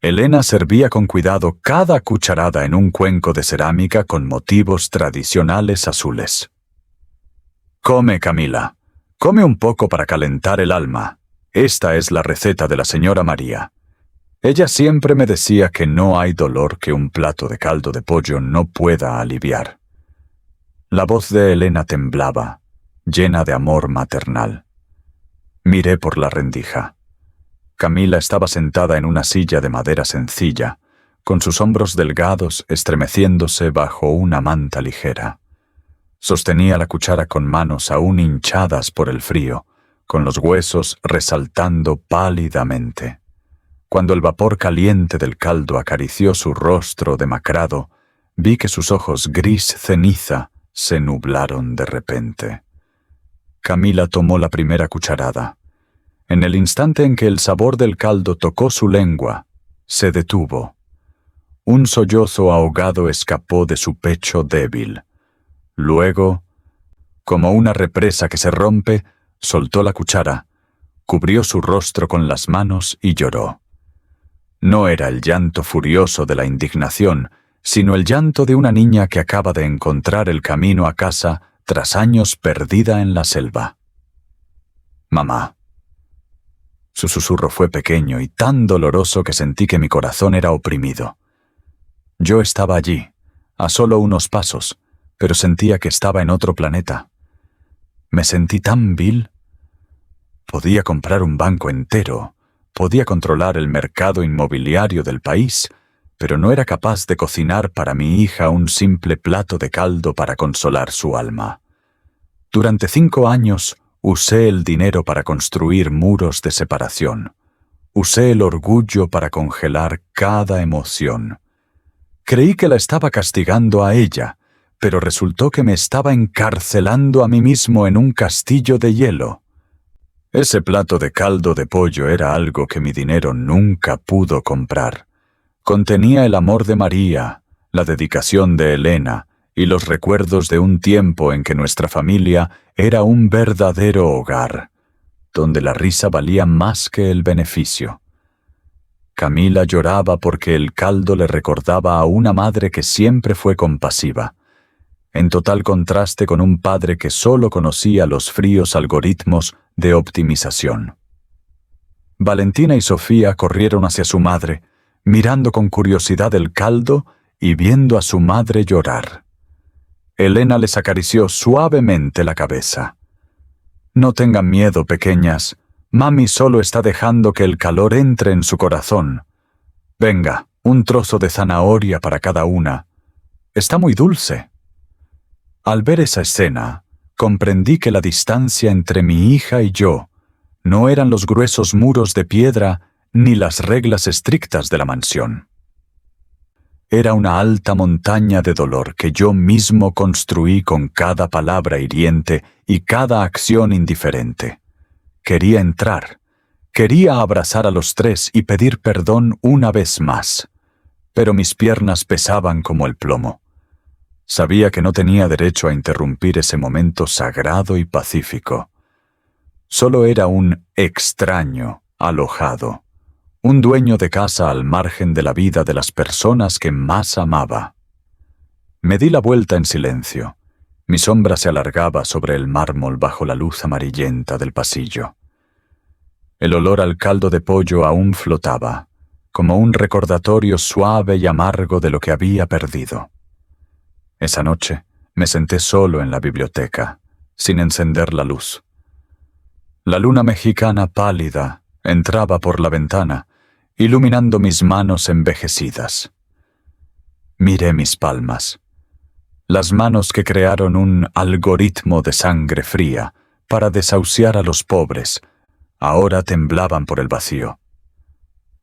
Elena servía con cuidado cada cucharada en un cuenco de cerámica con motivos tradicionales azules. «Come, Camila. Come un poco para calentar el alma. Esta es la receta de la señora María. Ella siempre me decía que no hay dolor que un plato de caldo de pollo no pueda aliviar». La voz de Elena temblaba, llena de amor maternal. Miré por la rendija. Camila estaba sentada en una silla de madera sencilla, con sus hombros delgados estremeciéndose bajo una manta ligera. Sostenía la cuchara con manos aún hinchadas por el frío, con los huesos resaltando pálidamente. Cuando el vapor caliente del caldo acarició su rostro demacrado, vi que sus ojos gris ceniza se nublaron de repente. Camila tomó la primera cucharada. En el instante en que el sabor del caldo tocó su lengua, se detuvo. Un sollozo ahogado escapó de su pecho débil. Luego, como una represa que se rompe, soltó la cuchara, cubrió su rostro con las manos y lloró. No era el llanto furioso de la indignación, sino el llanto de una niña que acaba de encontrar el camino a casa tras años perdida en la selva. «Mamá». Su susurro fue pequeño y tan doloroso que sentí que mi corazón era oprimido. Yo estaba allí, a solo unos pasos, pero sentía que estaba en otro planeta. Me sentí tan vil. Podía comprar un banco entero, podía controlar el mercado inmobiliario del país, pero no era capaz de cocinar para mi hija un simple plato de caldo para consolar su alma. Durante 5 años usé el dinero para construir muros de separación. Usé el orgullo para congelar cada emoción. Creí que la estaba castigando a ella, pero resultó que me estaba encarcelando a mí mismo en un castillo de hielo. Ese plato de caldo de pollo era algo que mi dinero nunca pudo comprar. Contenía el amor de María, la dedicación de Elena y los recuerdos de un tiempo en que nuestra familia era un verdadero hogar, donde la risa valía más que el beneficio. Camila lloraba porque el caldo le recordaba a una madre que siempre fue compasiva, en total contraste con un padre que solo conocía los fríos algoritmos de optimización. Valentina y Sofía corrieron hacia su madre, mirando con curiosidad el caldo y viendo a su madre llorar. Elena les acarició suavemente la cabeza. «No tengan miedo, pequeñas. Mami solo está dejando que el calor entre en su corazón. Venga, un trozo de zanahoria para cada una. Está muy dulce». Al ver esa escena, comprendí que la distancia entre mi hija y yo no eran los gruesos muros de piedra ni las reglas estrictas de la mansión. Era una alta montaña de dolor que yo mismo construí con cada palabra hiriente y cada acción indiferente. Quería entrar, quería abrazar a los 3 y pedir perdón una vez más, pero mis piernas pesaban como el plomo. Sabía que no tenía derecho a interrumpir ese momento sagrado y pacífico. Solo era un extraño alojado, un dueño de casa al margen de la vida de las personas que más amaba. Me di la vuelta en silencio. Mi sombra se alargaba sobre el mármol bajo la luz amarillenta del pasillo. El olor al caldo de pollo aún flotaba, como un recordatorio suave y amargo de lo que había perdido. Esa noche me senté solo en la biblioteca, sin encender la luz. La luna mexicana pálida entraba por la ventana, iluminando mis manos envejecidas. Miré mis palmas, las manos que crearon un algoritmo de sangre fría para desahuciar a los pobres, ahora temblaban por el vacío.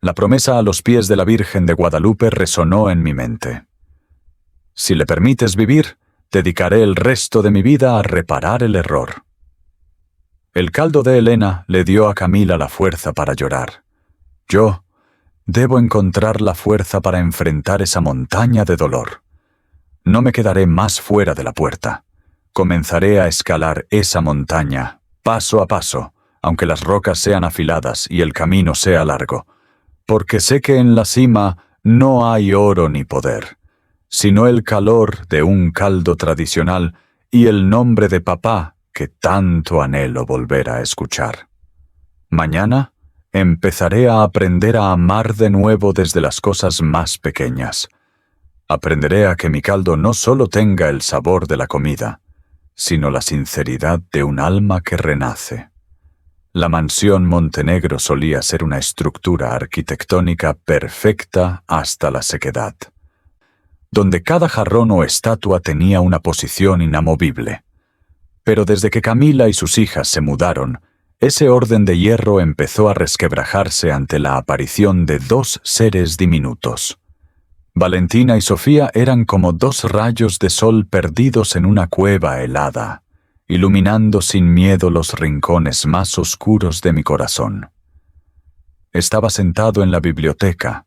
La promesa a los pies de la Virgen de Guadalupe resonó en mi mente. Si le permites vivir, dedicaré el resto de mi vida a reparar el error. El caldo de Elena le dio a Camila la fuerza para llorar. Yo debo encontrar la fuerza para enfrentar esa montaña de dolor. No me quedaré más fuera de la puerta. Comenzaré a escalar esa montaña, paso a paso, aunque las rocas sean afiladas y el camino sea largo, porque sé que en la cima no hay oro ni poder, sino el calor de un caldo tradicional y el nombre de papá que tanto anhelo volver a escuchar. Mañana empezaré a aprender a amar de nuevo desde las cosas más pequeñas. Aprenderé a que mi caldo no solo tenga el sabor de la comida, sino la sinceridad de un alma que renace. La mansión Montenegro solía ser una estructura arquitectónica perfecta hasta la sequedad, donde cada jarrón o estatua tenía una posición inamovible. Pero desde que Camila y sus hijas se mudaron, ese orden de hierro empezó a resquebrajarse ante la aparición de 2 seres diminutos. Valentina y Sofía eran como 2 rayos de sol perdidos en una cueva helada, iluminando sin miedo los rincones más oscuros de mi corazón. Estaba sentado en la biblioteca,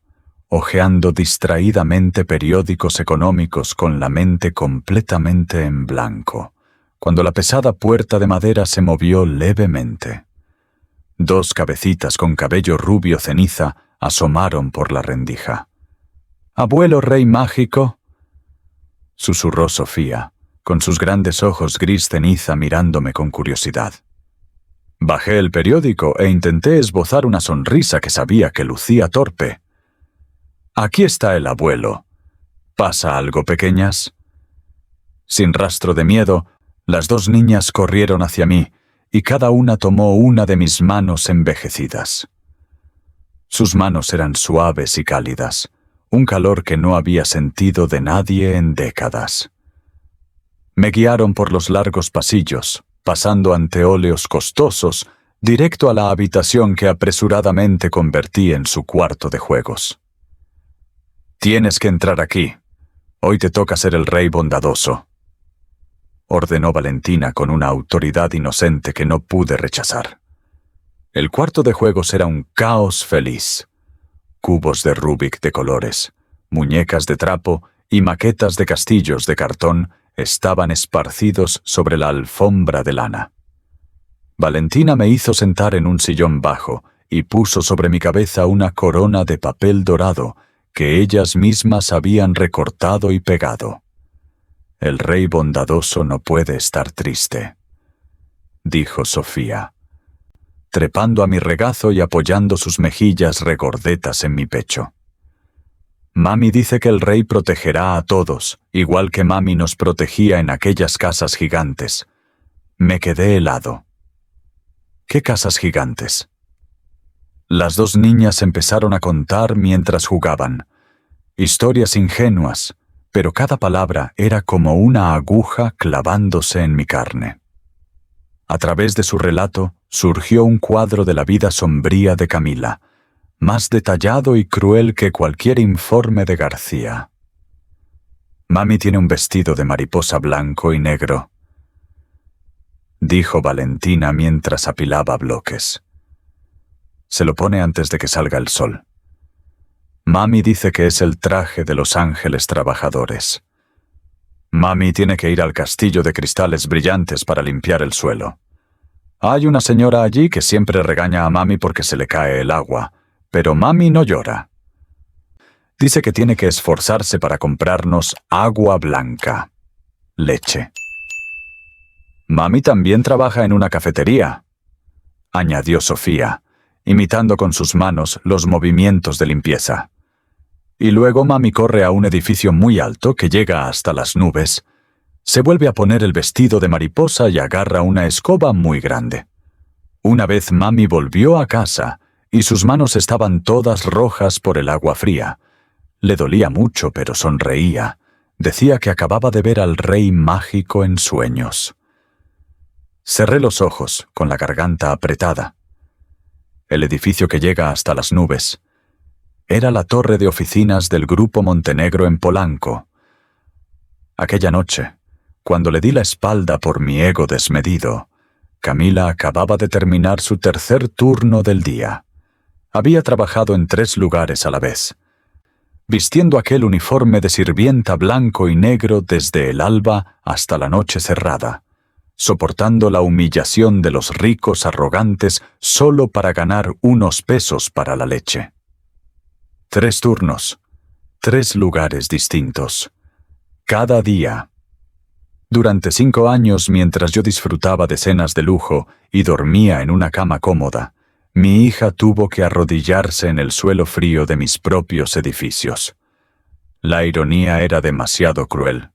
hojeando distraídamente periódicos económicos con la mente completamente en blanco, cuando la pesada puerta de madera se movió levemente. 2 cabecitas con cabello rubio ceniza asomaron por la rendija. «¿Abuelo rey mágico?», susurró Sofía, con sus grandes ojos gris ceniza mirándome con curiosidad. Bajé el periódico e intenté esbozar una sonrisa que sabía que lucía torpe. «Aquí está el abuelo. ¿Pasa algo, pequeñas?». Sin rastro de miedo, las 2 niñas corrieron hacia mí, y cada una tomó una de mis manos envejecidas. Sus manos eran suaves y cálidas, un calor que no había sentido de nadie en décadas. Me guiaron por los largos pasillos, pasando ante óleos costosos, directo a la habitación que apresuradamente convertí en su cuarto de juegos. «Tienes que entrar aquí. Hoy te toca ser el rey bondadoso», ordenó Valentina con una autoridad inocente que no pude rechazar. El cuarto de juegos era un caos feliz. Cubos de Rubik de colores, muñecas de trapo y maquetas de castillos de cartón estaban esparcidos sobre la alfombra de lana. Valentina me hizo sentar en un sillón bajo y puso sobre mi cabeza una corona de papel dorado que ellas mismas habían recortado y pegado. «El rey bondadoso no puede estar triste», dijo Sofía, trepando a mi regazo y apoyando sus mejillas regordetas en mi pecho. «Mami dice que el rey protegerá a todos, igual que mami nos protegía en aquellas casas gigantes». Me quedé helado. «¿Qué casas gigantes?». Las dos niñas empezaron a contar mientras jugaban. Historias ingenuas, pero cada palabra era como una aguja clavándose en mi carne. A través de su relato surgió un cuadro de la vida sombría de Camila, más detallado y cruel que cualquier informe de García. «Mami tiene un vestido de mariposa blanco y negro», dijo Valentina mientras apilaba bloques. «Se lo pone antes de que salga el sol. Mami dice que es el traje de los ángeles trabajadores. Mami tiene que ir al castillo de cristales brillantes para limpiar el suelo. Hay una señora allí que siempre regaña a mami porque se le cae el agua, pero mami no llora. Dice que tiene que esforzarse para comprarnos agua blanca, leche. Mami también trabaja en una cafetería», añadió Sofía, imitando con sus manos los movimientos de limpieza. «Y luego mami corre a un edificio muy alto que llega hasta las nubes. Se vuelve a poner el vestido de mariposa y agarra una escoba muy grande. Una vez mami volvió a casa y sus manos estaban todas rojas por el agua fría. Le dolía mucho, pero sonreía. Decía que acababa de ver al rey mágico en sueños». Cerré los ojos, con la garganta apretada. El edificio que llega hasta las nubes era la torre de oficinas del Grupo Montenegro en Polanco. Aquella noche, cuando le di la espalda por mi ego desmedido, Camila acababa de terminar su tercer turno del día. Había trabajado en 3 lugares a la vez, vistiendo aquel uniforme de sirvienta blanco y negro desde el alba hasta la noche cerrada, soportando la humillación de los ricos arrogantes solo para ganar unos pesos para la leche. 3 turnos, 3 lugares distintos, cada día. Durante 5 años, mientras yo disfrutaba de cenas de lujo y dormía en una cama cómoda, mi hija tuvo que arrodillarse en el suelo frío de mis propios edificios. La ironía era demasiado cruel.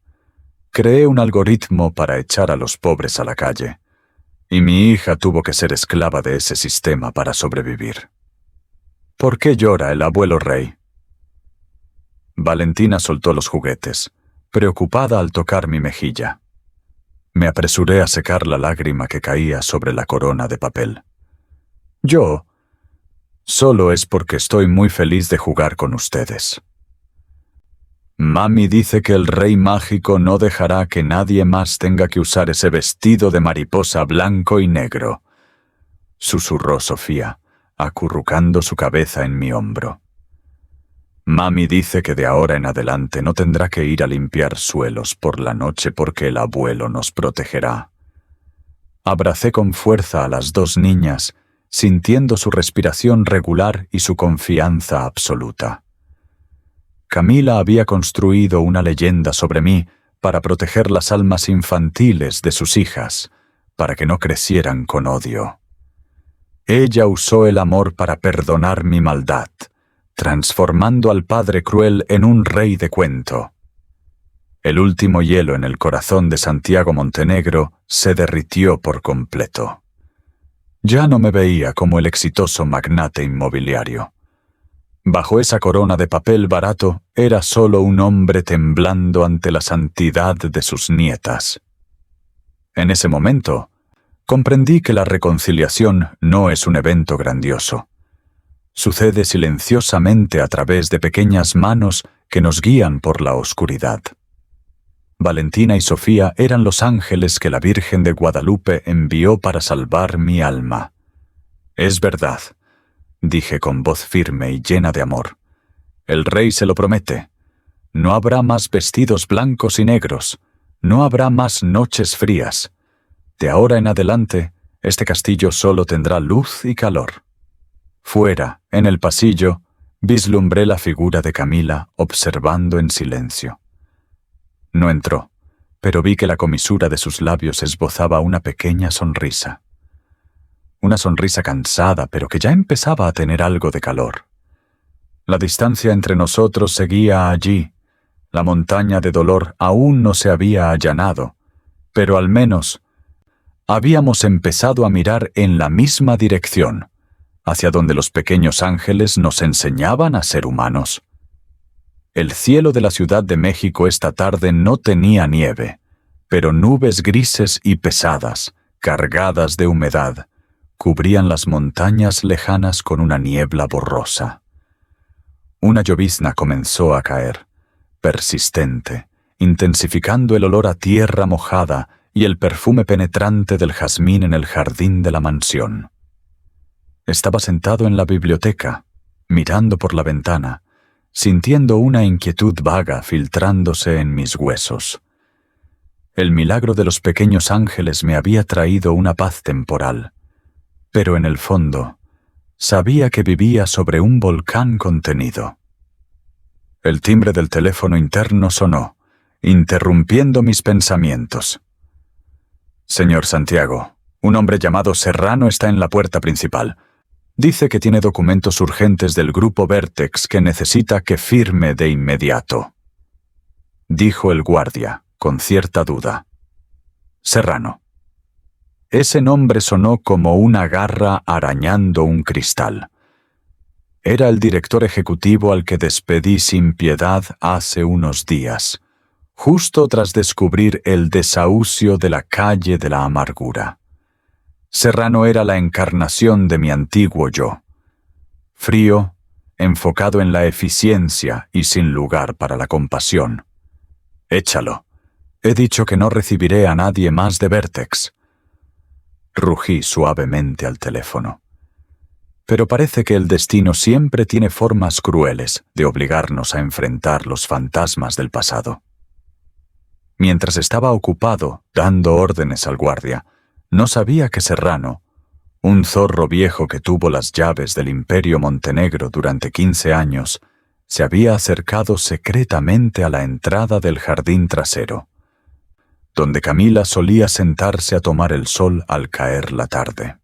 Creé un algoritmo para echar a los pobres a la calle, y mi hija tuvo que ser esclava de ese sistema para sobrevivir. ¿Por qué llora el abuelo rey? Valentina soltó los juguetes, preocupada al tocar mi mejilla. Me apresuré a secar la lágrima que caía sobre la corona de papel. Yo, solo es porque estoy muy feliz de jugar con ustedes. Mami dice que el rey mágico no dejará que nadie más tenga que usar ese vestido de mariposa blanco y negro, susurró Sofía, acurrucando su cabeza en mi hombro. Mami dice que de ahora en adelante no tendrá que ir a limpiar suelos por la noche porque el abuelo nos protegerá. Abracé con fuerza a las 2 niñas, sintiendo su respiración regular y su confianza absoluta. Camila había construido una leyenda sobre mí para proteger las almas infantiles de sus hijas, para que no crecieran con odio. Ella usó el amor para perdonar mi maldad, transformando al padre cruel en un rey de cuento. El último hielo en el corazón de Santiago Montenegro se derritió por completo. Ya no me veía como el exitoso magnate inmobiliario. Bajo esa corona de papel barato era solo un hombre temblando ante la santidad de sus nietas. En ese momento, comprendí que la reconciliación no es un evento grandioso. Sucede silenciosamente a través de pequeñas manos que nos guían por la oscuridad. Valentina y Sofía eran los ángeles que la Virgen de Guadalupe envió para salvar mi alma. Es verdad, dije con voz firme y llena de amor. El rey se lo promete. No habrá más vestidos blancos y negros. No habrá más noches frías. De ahora en adelante, este castillo solo tendrá luz y calor. Fuera, en el pasillo, vislumbré la figura de Camila observando en silencio. No entró, pero vi que la comisura de sus labios esbozaba una pequeña sonrisa. Una sonrisa cansada, pero que ya empezaba a tener algo de calor. La distancia entre nosotros seguía allí. La montaña de dolor aún no se había allanado, pero al menos habíamos empezado a mirar en la misma dirección, hacia donde los pequeños ángeles nos enseñaban a ser humanos. El cielo de la Ciudad de México esta tarde no tenía nieve, pero nubes grises y pesadas, cargadas de humedad, cubrían las montañas lejanas con una niebla borrosa. Una llovizna comenzó a caer, persistente, intensificando el olor a tierra mojada y el perfume penetrante del jazmín en el jardín de la mansión. Estaba sentado en la biblioteca, mirando por la ventana, sintiendo una inquietud vaga filtrándose en mis huesos. El milagro de los pequeños ángeles me había traído una paz temporal, pero en el fondo sabía que vivía sobre un volcán contenido. El timbre del teléfono interno sonó, interrumpiendo mis pensamientos. Señor Santiago, un hombre llamado Serrano está en la puerta principal. Dice que tiene documentos urgentes del grupo Vertex que necesita que firme de inmediato. Dijo el guardia, con cierta duda. Serrano. Ese nombre sonó como una garra arañando un cristal. Era el director ejecutivo al que despedí sin piedad hace unos días, justo tras descubrir el desahucio de la calle de la amargura. Serrano era la encarnación de mi antiguo yo. Frío, enfocado en la eficiencia y sin lugar para la compasión. Échalo. He dicho que no recibiré a nadie más de Vertex. Rugí suavemente al teléfono. Pero parece que el destino siempre tiene formas crueles de obligarnos a enfrentar los fantasmas del pasado. Mientras estaba ocupado dando órdenes al guardia, no sabía que Serrano, un zorro viejo que tuvo las llaves del Imperio Montenegro durante 15 años, se había acercado secretamente a la entrada del jardín trasero, donde Camila solía sentarse a tomar el sol al caer la tarde.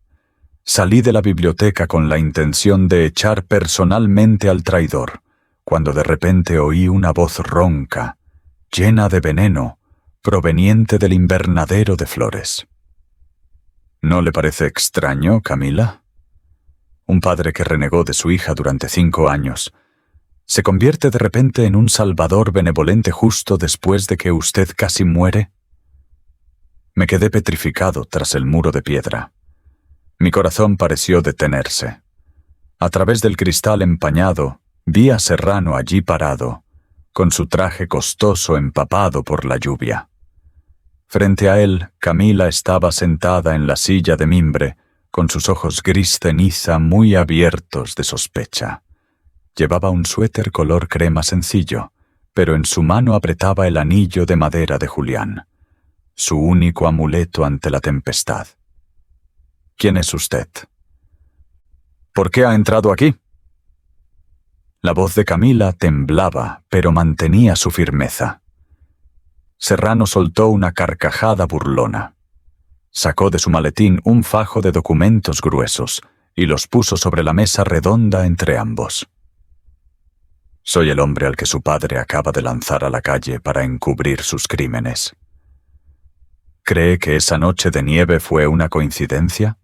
Salí de la biblioteca con la intención de echar personalmente al traidor, cuando de repente oí una voz ronca, llena de veneno, proveniente del invernadero de flores. ¿No le parece extraño, Camila? Un padre que renegó de su hija durante 5 años se convierte de repente en un salvador benevolente justo después de que usted casi muere. Me quedé petrificado tras el muro de piedra. Mi corazón pareció detenerse. A través del cristal empañado, vi a Serrano allí parado, con su traje costoso empapado por la lluvia. Frente a él, Camila estaba sentada en la silla de mimbre, con sus ojos gris ceniza muy abiertos de sospecha. Llevaba un suéter color crema sencillo, pero en su mano apretaba el anillo de madera de Julián, su único amuleto ante la tempestad. ¿Quién es usted? ¿Por qué ha entrado aquí? La voz de Camila temblaba, pero mantenía su firmeza. Serrano soltó una carcajada burlona. Sacó de su maletín un fajo de documentos gruesos y los puso sobre la mesa redonda entre ambos. Soy el hombre al que su padre acaba de lanzar a la calle para encubrir sus crímenes. ¿Cree que esa noche de nieve fue una coincidencia?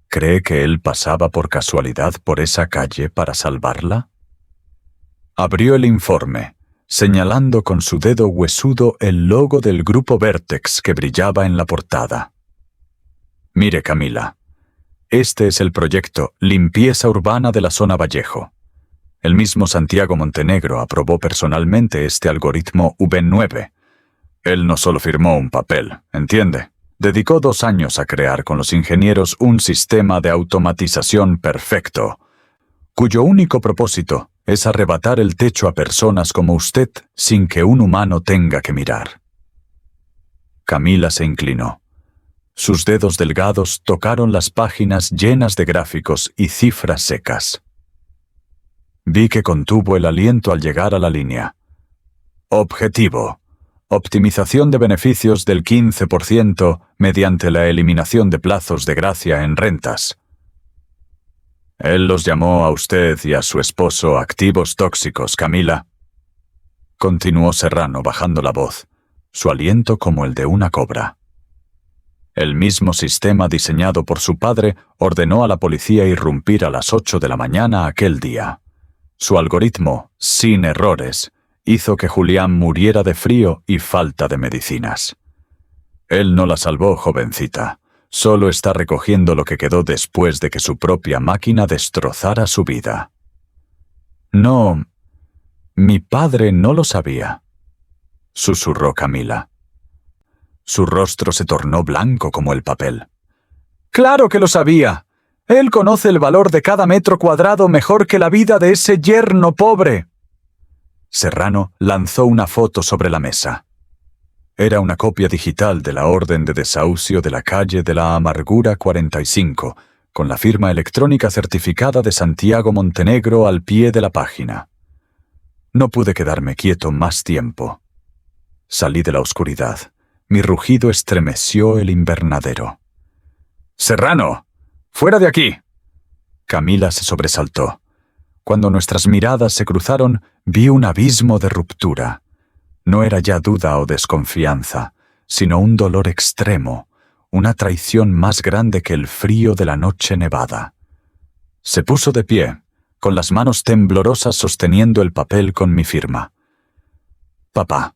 ¿Cree que él pasaba por casualidad por esa calle para salvarla? Abrió el informe, señalando con su dedo huesudo el logo del grupo Vertex que brillaba en la portada. Mire, Camila, este es el proyecto Limpieza Urbana de la Zona Vallejo. El mismo Santiago Montenegro aprobó personalmente este algoritmo V9. Él no solo firmó un papel, ¿entiende? Dedicó 2 años a crear con los ingenieros un sistema de automatización perfecto, cuyo único propósito es arrebatar el techo a personas como usted sin que un humano tenga que mirar. Camila se inclinó. Sus dedos delgados tocaron las páginas llenas de gráficos y cifras secas. Vi que contuvo el aliento al llegar a la línea. Objetivo: optimización de beneficios del 15% mediante la eliminación de plazos de gracia en rentas. Él los llamó a usted y a su esposo activos tóxicos, Camila. Continuó Serrano bajando la voz, su aliento como el de una cobra. El mismo sistema diseñado por su padre ordenó a la policía irrumpir a las 8 de la mañana aquel día. Su algoritmo, sin errores, hizo que Julián muriera de frío y falta de medicinas. Él no la salvó, jovencita. Solo está recogiendo lo que quedó después de que su propia máquina destrozara su vida. No, mi padre no lo sabía, susurró Camila. Su rostro se tornó blanco como el papel. ¡Claro que lo sabía! Él conoce el valor de cada metro cuadrado mejor que la vida de ese yerno pobre. Serrano lanzó una foto sobre la mesa. Era una copia digital de la orden de desahucio de la calle de la Amargura 45, con la firma electrónica certificada de Santiago Montenegro al pie de la página. No pude quedarme quieto más tiempo. Salí de la oscuridad. Mi rugido estremeció el invernadero. ¡Serrano! ¡Fuera de aquí! Camila se sobresaltó. Cuando nuestras miradas se cruzaron, vi un abismo de ruptura. No era ya duda o desconfianza, sino un dolor extremo, una traición más grande que el frío de la noche nevada. Se puso de pie, con las manos temblorosas sosteniendo el papel con mi firma. Papá.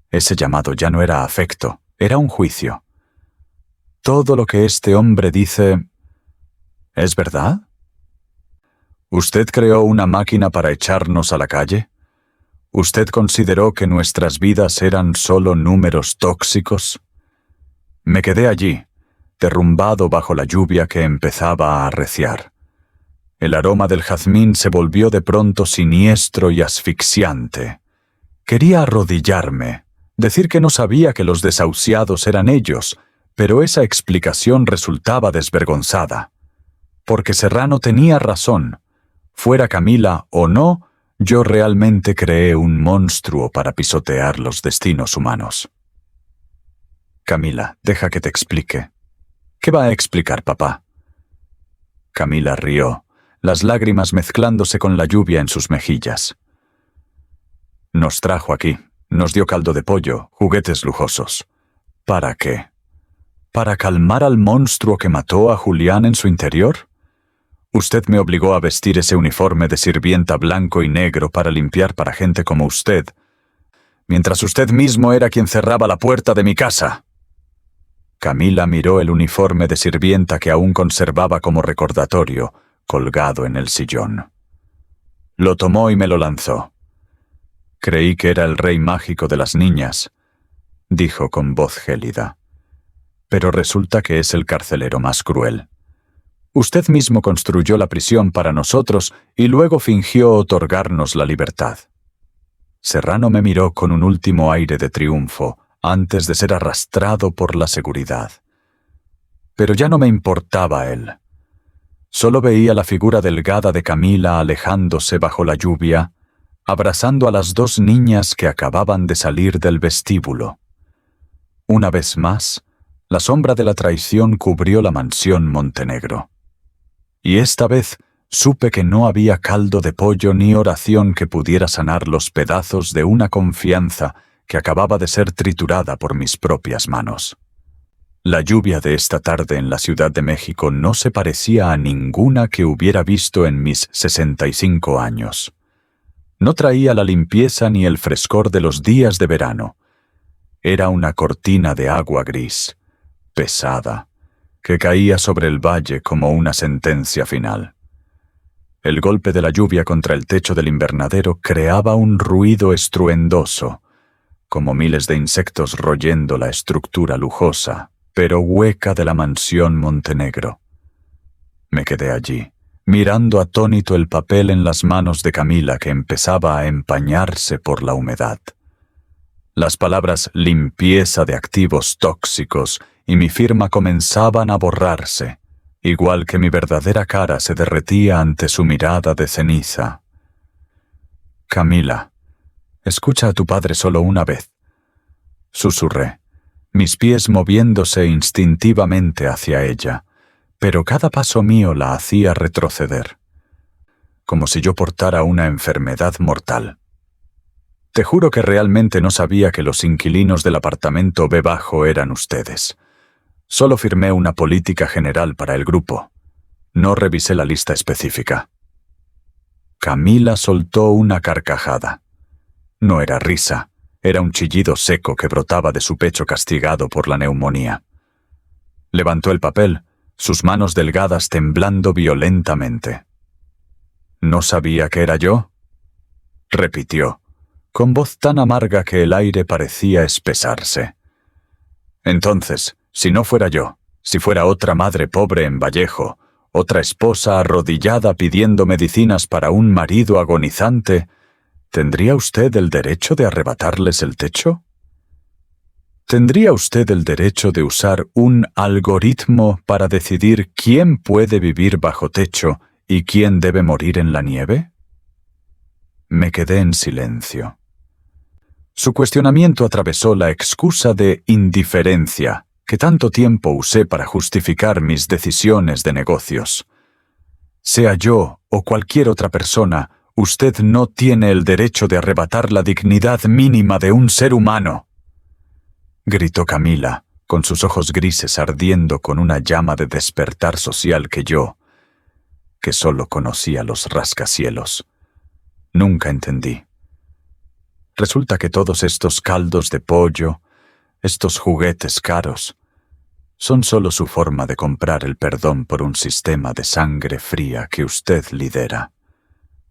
Ese llamado ya no era afecto, era un juicio. Todo lo que este hombre dice, ¿es verdad? ¿Usted creó una máquina para echarnos a la calle? ¿Usted consideró que nuestras vidas eran solo números tóxicos? Me quedé allí, derrumbado bajo la lluvia que empezaba a arreciar. El aroma del jazmín se volvió de pronto siniestro y asfixiante. Quería arrodillarme, decir que no sabía que los desahuciados eran ellos, pero esa explicación resultaba desvergonzada. Porque Serrano tenía razón. Fuera Camila o no, yo realmente creé un monstruo para pisotear los destinos humanos. Camila, deja que te explique. ¿Qué va a explicar, papá? Camila rió, las lágrimas mezclándose con la lluvia en sus mejillas. Nos trajo aquí, nos dio caldo de pollo, juguetes lujosos. ¿Para qué? ¿Para calmar al monstruo que mató a Julián en su interior? Usted me obligó a vestir ese uniforme de sirvienta blanco y negro para limpiar para gente como usted, mientras usted mismo era quien cerraba la puerta de mi casa. Camila miró el uniforme de sirvienta que aún conservaba como recordatorio, colgado en el sillón. Lo tomó y me lo lanzó. Creí que era el rey mágico de las niñas, dijo con voz gélida. Pero resulta que es el carcelero más cruel. Usted mismo construyó la prisión para nosotros y luego fingió otorgarnos la libertad. Serrano me miró con un último aire de triunfo antes de ser arrastrado por la seguridad. Pero ya no me importaba él. Solo veía la figura delgada de Camila alejándose bajo la lluvia, abrazando a las 2 niñas que acababan de salir del vestíbulo. Una vez más, la sombra de la traición cubrió la mansión Montenegro. Y esta vez supe que no había caldo de pollo ni oración que pudiera sanar los pedazos de una confianza que acababa de ser triturada por mis propias manos. La lluvia de esta tarde en la Ciudad de México no se parecía a ninguna que hubiera visto en mis 65 años. No traía la limpieza ni el frescor de los días de verano. Era una cortina de agua gris, pesada, que caía sobre el valle como una sentencia final. El golpe de la lluvia contra el techo del invernadero creaba un ruido estruendoso, como miles de insectos royendo la estructura lujosa, pero hueca de la mansión Montenegro. Me quedé allí, mirando atónito el papel en las manos de Camila que empezaba a empañarse por la humedad. Las palabras limpieza de activos tóxicos y mi firma comenzaban a borrarse, igual que mi verdadera cara se derretía ante su mirada de ceniza. Camila, escucha a tu padre solo una vez, susurré, mis pies moviéndose instintivamente hacia ella, pero cada paso mío la hacía retroceder, como si yo portara una enfermedad mortal. Te juro que realmente no sabía que los inquilinos del apartamento B bajo eran ustedes. Solo firmé una política general para el grupo. No revisé la lista específica. Camila soltó una carcajada. No era risa, era un chillido seco que brotaba de su pecho castigado por la neumonía. Levantó el papel, sus manos delgadas temblando violentamente. ¿No sabía que era yo?, repitió, con voz tan amarga que el aire parecía espesarse. Entonces, si no fuera yo, si fuera otra madre pobre en Vallejo, otra esposa arrodillada pidiendo medicinas para un marido agonizante, ¿tendría usted el derecho de arrebatarles el techo? ¿Tendría usted el derecho de usar un algoritmo para decidir quién puede vivir bajo techo y quién debe morir en la nieve? Me quedé en silencio. Su cuestionamiento atravesó la excusa de indiferencia que tanto tiempo usé para justificar mis decisiones de negocios. Sea yo o cualquier otra persona, usted no tiene el derecho de arrebatar la dignidad mínima de un ser humano, gritó Camila, con sus ojos grises ardiendo con una llama de despertar social que yo, que solo conocía los rascacielos, nunca entendí. Resulta que todos estos caldos de pollo, estos juguetes caros, son solo su forma de comprar el perdón por un sistema de sangre fría que usted lidera.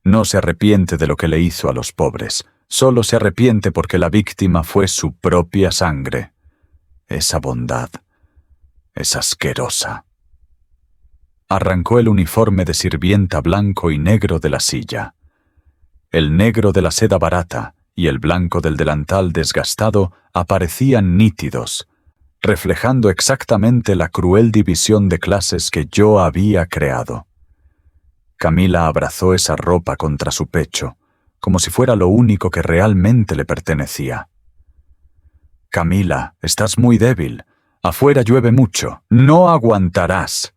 No se arrepiente de lo que le hizo a los pobres, solo se arrepiente porque la víctima fue su propia sangre. Esa bondad es asquerosa. Arrancó el uniforme de sirvienta blanco y negro de la silla. El negro de la seda barata y el blanco del delantal desgastado aparecían nítidos, reflejando exactamente la cruel división de clases que yo había creado. Camila abrazó esa ropa contra su pecho, como si fuera lo único que realmente le pertenecía. Camila, estás muy débil. Afuera llueve mucho. No aguantarás.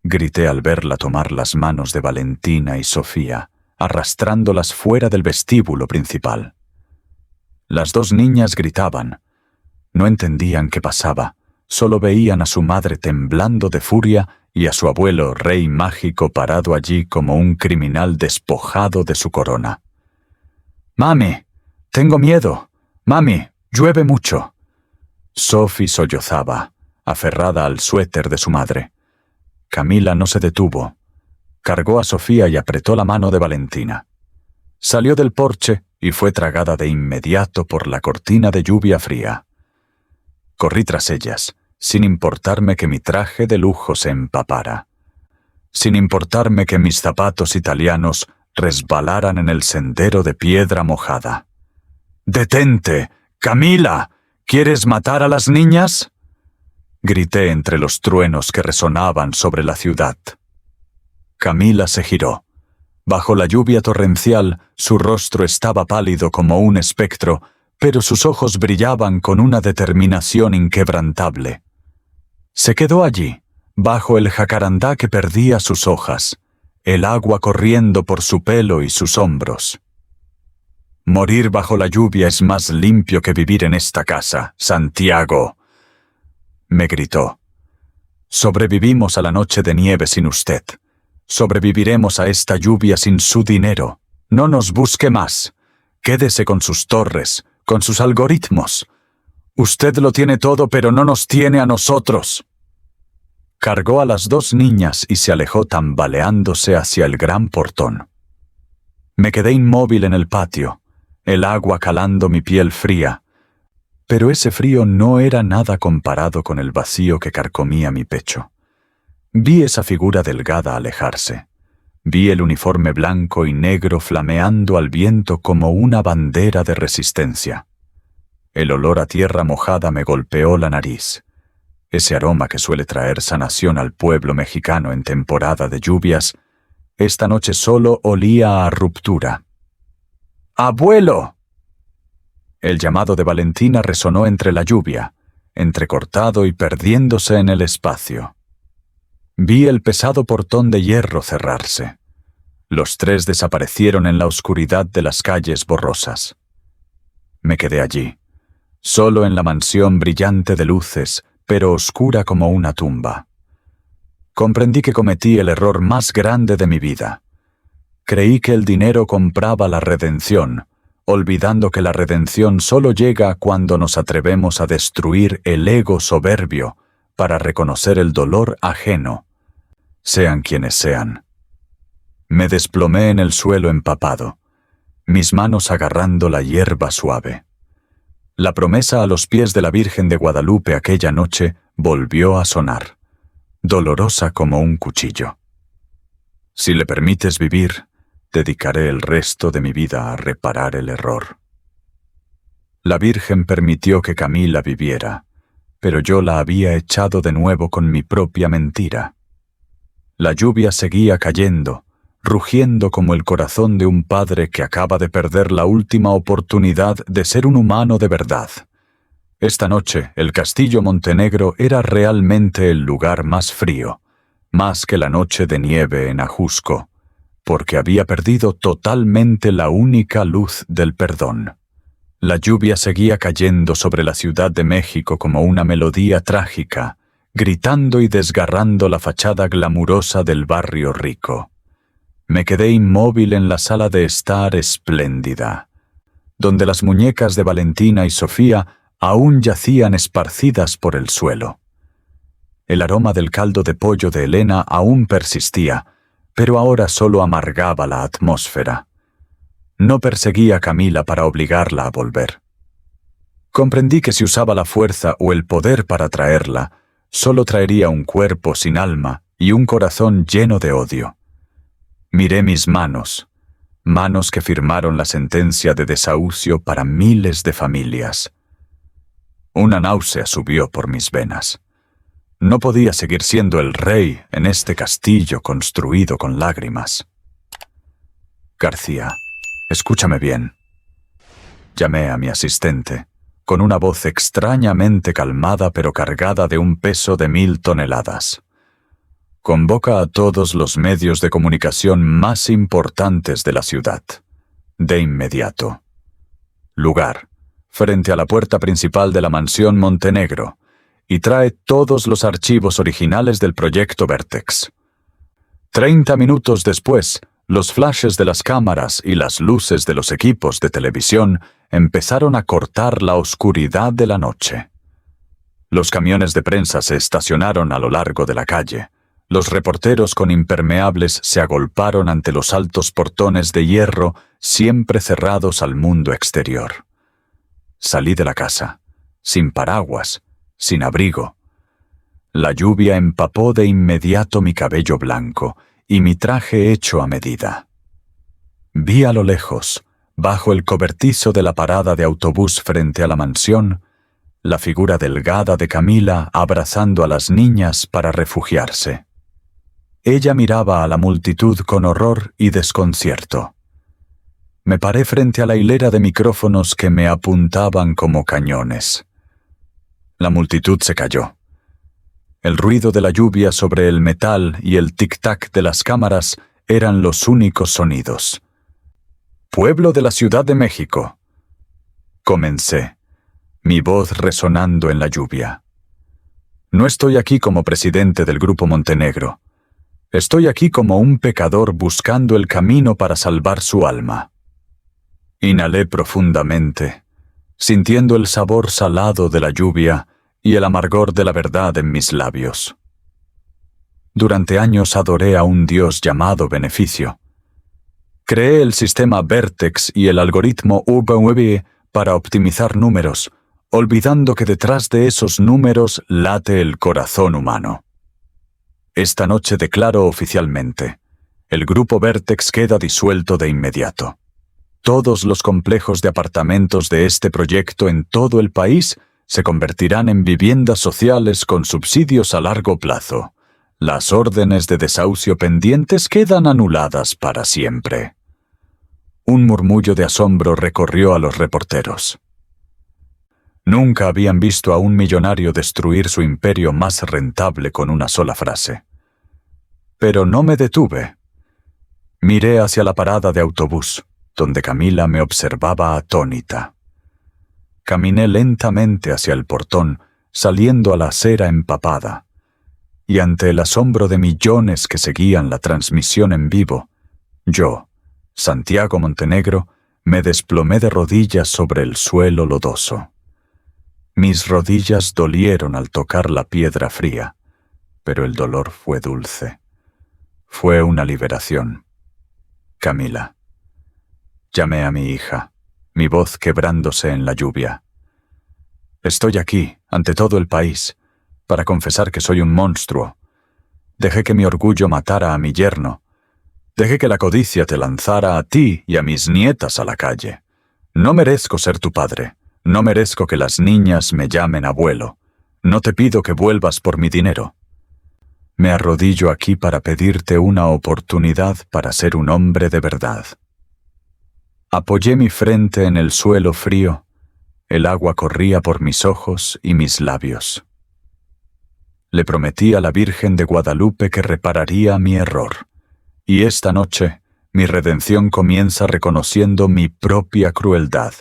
Grité al verla tomar las manos de Valentina y Sofía, arrastrándolas fuera del vestíbulo principal. Las dos niñas gritaban. No entendían qué pasaba, solo veían a su madre temblando de furia y a su abuelo rey mágico parado allí como un criminal despojado de su corona. «Mami, tengo miedo. Mami, llueve mucho». Sophie sollozaba, aferrada al suéter de su madre. Camila no se detuvo. Cargó a Sofía y apretó la mano de Valentina. Salió del porche y fue tragada de inmediato por la cortina de lluvia fría. Corrí tras ellas, sin importarme que mi traje de lujo se empapara, sin importarme que mis zapatos italianos resbalaran en el sendero de piedra mojada. «¡Detente! ¡Camila! ¿Quieres matar a las niñas?», grité entre los truenos que resonaban sobre la ciudad. Camila se giró. Bajo la lluvia torrencial, su rostro estaba pálido como un espectro, pero sus ojos brillaban con una determinación inquebrantable. Se quedó allí, bajo el jacarandá que perdía sus hojas, el agua corriendo por su pelo y sus hombros. «Morir bajo la lluvia es más limpio que vivir en esta casa, Santiago», me gritó. Sobrevivimos a la noche de nieve sin usted. Sobreviviremos a esta lluvia sin su dinero. No nos busque más. Quédese con sus torres, con sus algoritmos. Usted lo tiene todo, pero no nos tiene a nosotros. Cargó a las 2 niñas y se alejó tambaleándose hacia el gran portón. Me quedé inmóvil en el patio, el agua calando mi piel fría, pero ese frío no era nada comparado con el vacío que carcomía mi pecho. Vi esa figura delgada alejarse. Vi el uniforme blanco y negro flameando al viento como una bandera de resistencia. El olor a tierra mojada me golpeó la nariz. Ese aroma que suele traer sanación al pueblo mexicano en temporada de lluvias, esta noche solo olía a ruptura. ¡Abuelo! El llamado de Valentina resonó entre la lluvia, entrecortado y perdiéndose en el espacio. Vi el pesado portón de hierro cerrarse. Los 3 desaparecieron en la oscuridad de las calles borrosas. Me quedé allí, solo en la mansión brillante de luces, pero oscura como una tumba. Comprendí que cometí el error más grande de mi vida. Creí que el dinero compraba la redención, olvidando que la redención solo llega cuando nos atrevemos a destruir el ego soberbio para reconocer el dolor ajeno, sean quienes sean. Me desplomé en el suelo empapado, mis manos agarrando la hierba suave. La promesa a los pies de la Virgen de Guadalupe aquella noche volvió a sonar, dolorosa como un cuchillo. Si le permites vivir, dedicaré el resto de mi vida a reparar el error. La Virgen permitió que Camila viviera, pero yo la había echado de nuevo con mi propia mentira. La lluvia seguía cayendo, rugiendo como el corazón de un padre que acaba de perder la última oportunidad de ser un humano de verdad. Esta noche, el Castillo Montenegro era realmente el lugar más frío, más que la noche de nieve en Ajusco, porque había perdido totalmente la única luz del perdón. La lluvia seguía cayendo sobre la Ciudad de México como una melodía trágica, gritando y desgarrando la fachada glamurosa del barrio rico. Me quedé inmóvil en la sala de estar espléndida, donde las muñecas de Valentina y Sofía aún yacían esparcidas por el suelo. El aroma del caldo de pollo de Elena aún persistía, pero ahora solo amargaba la atmósfera. No perseguí a Camila para obligarla a volver. Comprendí que si usaba la fuerza o el poder para traerla, solo traería un cuerpo sin alma y un corazón lleno de odio. Miré mis manos, manos que firmaron la sentencia de desahucio para miles de familias. Una náusea subió por mis venas. No podía seguir siendo el rey en este castillo construido con lágrimas. García, escúchame bien. Llamé a mi asistente, con una voz extrañamente calmada pero cargada de un peso de 1000 toneladas. Convoca a todos los medios de comunicación más importantes de la ciudad. De inmediato. Lugar: frente a la puerta principal de la mansión Montenegro, y trae todos los archivos originales del proyecto Vertex. 30 minutos después, los flashes de las cámaras y las luces de los equipos de televisión empezaron a cortar la oscuridad de la noche. Los camiones de prensa se estacionaron a lo largo de la calle. Los reporteros con impermeables se agolparon ante los altos portones de hierro siempre cerrados al mundo exterior. Salí de la casa, sin paraguas, sin abrigo. La lluvia empapó de inmediato mi cabello blanco y mi traje hecho a medida. Vi a lo lejos, bajo el cobertizo de la parada de autobús frente a la mansión, la figura delgada de Camila abrazando a las niñas para refugiarse. Ella miraba a la multitud con horror y desconcierto. Me paré frente a la hilera de micrófonos que me apuntaban como cañones. La multitud se calló. El ruido de la lluvia sobre el metal y el tic-tac de las cámaras eran los únicos sonidos. «Pueblo de la Ciudad de México», comencé, mi voz resonando en la lluvia. No estoy aquí como presidente del Grupo Montenegro. Estoy aquí como un pecador buscando el camino para salvar su alma. Inhalé profundamente, sintiendo el sabor salado de la lluvia y el amargor de la verdad en mis labios. Durante años adoré a un Dios llamado beneficio. Creé el sistema Vertex y el algoritmo UBW para optimizar números, olvidando que detrás de esos números late el corazón humano. Esta noche declaro oficialmente, el grupo Vertex queda disuelto de inmediato. Todos los complejos de apartamentos de este proyecto en todo el país se convertirán en viviendas sociales con subsidios a largo plazo. Las órdenes de desahucio pendientes quedan anuladas para siempre. Un murmullo de asombro recorrió a los reporteros. Nunca habían visto a un millonario destruir su imperio más rentable con una sola frase. Pero no me detuve. Miré hacia la parada de autobús, donde Camila me observaba atónita. Caminé lentamente hacia el portón, saliendo a la acera empapada, y ante el asombro de millones que seguían la transmisión en vivo, yo, Santiago Montenegro, me desplomé de rodillas sobre el suelo lodoso. Mis rodillas dolieron al tocar la piedra fría, pero el dolor fue dulce. Fue una liberación. Camila. Llamé a mi hija, mi voz quebrándose en la lluvia. Estoy aquí, ante todo el país, para confesar que soy un monstruo. Dejé que mi orgullo matara a mi yerno. Dejé que la codicia te lanzara a ti y a mis nietas a la calle. No merezco ser tu padre. No merezco que las niñas me llamen abuelo. No te pido que vuelvas por mi dinero. Me arrodillo aquí para pedirte una oportunidad para ser un hombre de verdad. Apoyé mi frente en el suelo frío. El agua corría por mis ojos y mis labios. Le prometí a la Virgen de Guadalupe que repararía mi error. Y esta noche, mi redención comienza reconociendo mi propia crueldad.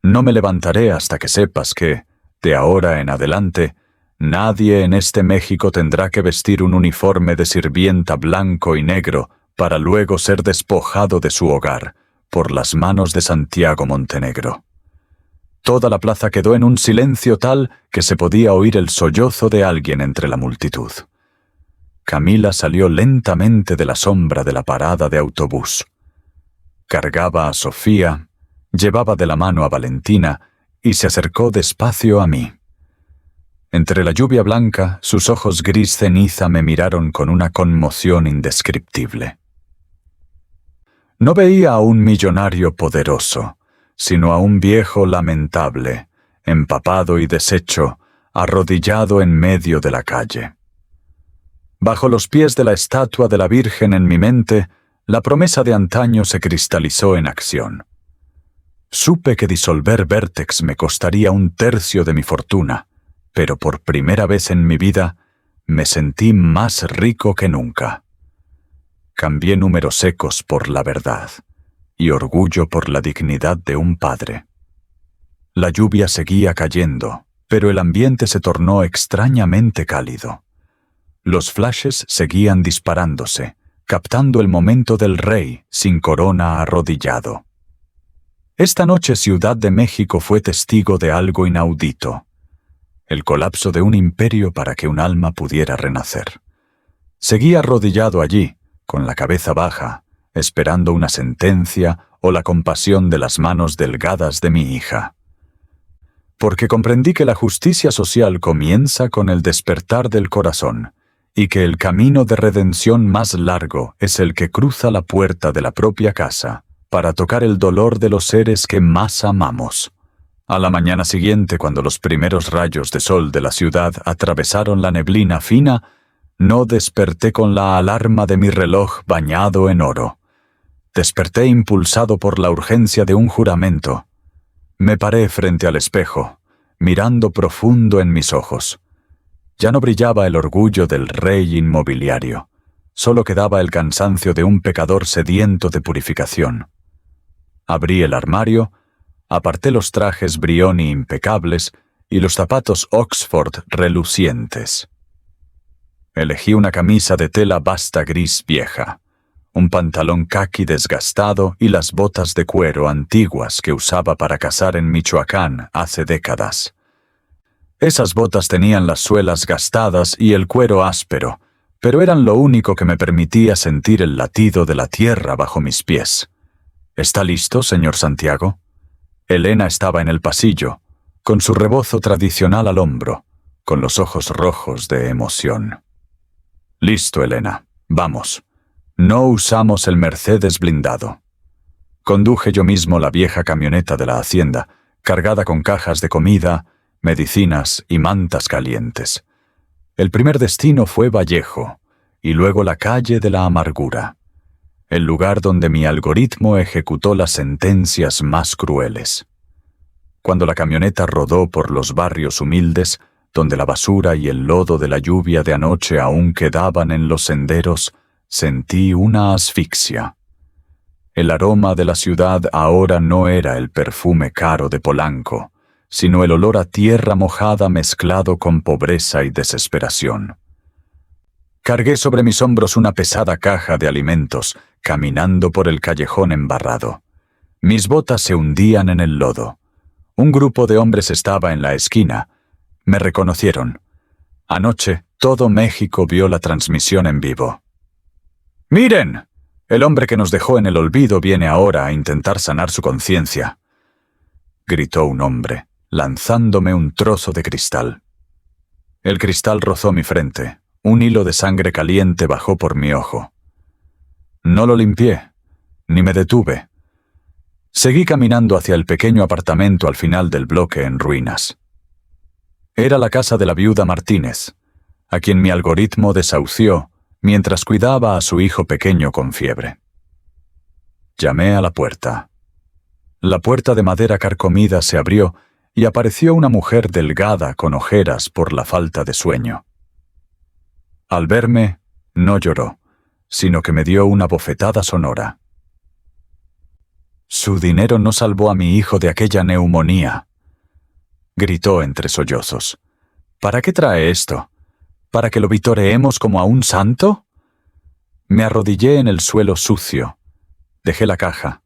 No me levantaré hasta que sepas que, de ahora en adelante, nadie en este México tendrá que vestir un uniforme de sirvienta blanco y negro para luego ser despojado de su hogar por las manos de Santiago Montenegro. Toda la plaza quedó en un silencio tal que se podía oír el sollozo de alguien entre la multitud. Camila salió lentamente de la sombra de la parada de autobús. Cargaba a Sofía, llevaba de la mano a Valentina y se acercó despacio a mí. Entre la lluvia blanca, sus ojos gris ceniza me miraron con una conmoción indescriptible. No veía a un millonario poderoso, sino a un viejo lamentable, empapado y deshecho, arrodillado en medio de la calle. Bajo los pies de la estatua de la Virgen en mi mente, la promesa de antaño se cristalizó en acción. Supe que disolver Vertex me costaría 1/3 de mi fortuna, pero por primera vez en mi vida me sentí más rico que nunca. Cambié números secos por la verdad y orgullo por la dignidad de un padre. La lluvia seguía cayendo, pero el ambiente se tornó extrañamente cálido. Los flashes seguían disparándose, captando el momento del rey sin corona arrodillado. Esta noche Ciudad de México fue testigo de algo inaudito: el colapso de un imperio para que un alma pudiera renacer. Seguí arrodillado allí, con la cabeza baja, esperando una sentencia o la compasión de las manos delgadas de mi hija. Porque comprendí que la justicia social comienza con el despertar del corazón, y que el camino de redención más largo es el que cruza la puerta de la propia casa, para tocar el dolor de los seres que más amamos. A la mañana siguiente, cuando los primeros rayos de sol de la ciudad atravesaron la neblina fina, no desperté con la alarma de mi reloj bañado en oro. Desperté impulsado por la urgencia de un juramento. Me paré frente al espejo, mirando profundo en mis ojos. Ya no brillaba el orgullo del rey inmobiliario, solo quedaba el cansancio de un pecador sediento de purificación. Abrí el armario, aparté los trajes Brioni impecables y los zapatos Oxford relucientes. Elegí una camisa de tela basta gris vieja, un pantalón caqui desgastado y las botas de cuero antiguas que usaba para cazar en Michoacán hace décadas. Esas botas tenían las suelas gastadas y el cuero áspero, pero eran lo único que me permitía sentir el latido de la tierra bajo mis pies. ¿Está listo, señor Santiago? Elena estaba en el pasillo, con su rebozo tradicional al hombro, con los ojos rojos de emoción. Listo, Elena. Vamos. No usamos el Mercedes blindado. Conduje yo mismo la vieja camioneta de la hacienda, cargada con cajas de comida, medicinas y mantas calientes. El primer destino fue Vallejo, y luego la calle de la amargura, el lugar donde mi algoritmo ejecutó las sentencias más crueles. Cuando la camioneta rodó por los barrios humildes, donde la basura y el lodo de la lluvia de anoche aún quedaban en los senderos, sentí una asfixia. El aroma de la ciudad ahora no era el perfume caro de Polanco, sino el olor a tierra mojada mezclado con pobreza y desesperación. Cargué sobre mis hombros una pesada caja de alimentos, caminando por el callejón embarrado. Mis botas se hundían en el lodo. Un grupo de hombres estaba en la esquina. Me reconocieron. Anoche, todo México vio la transmisión en vivo. ¡Miren! El hombre que nos dejó en el olvido viene ahora a intentar sanar su conciencia, gritó un hombre, lanzándome un trozo de cristal. El cristal rozó mi frente. Un hilo de sangre caliente bajó por mi ojo. No lo limpié, ni me detuve. Seguí caminando hacia el pequeño apartamento al final del bloque en ruinas. Era la casa de la viuda Martínez, a quien mi algoritmo desahució mientras cuidaba a su hijo pequeño con fiebre. Llamé a la puerta. La puerta de madera carcomida se abrió y apareció una mujer delgada con ojeras por la falta de sueño. Al verme, no lloró, sino que me dio una bofetada sonora. «Su dinero no salvó a mi hijo de aquella neumonía», gritó entre sollozos. «¿Para qué trae esto? ¿Para que lo vitoreemos como a un santo?» Me arrodillé en el suelo sucio. Dejé la caja.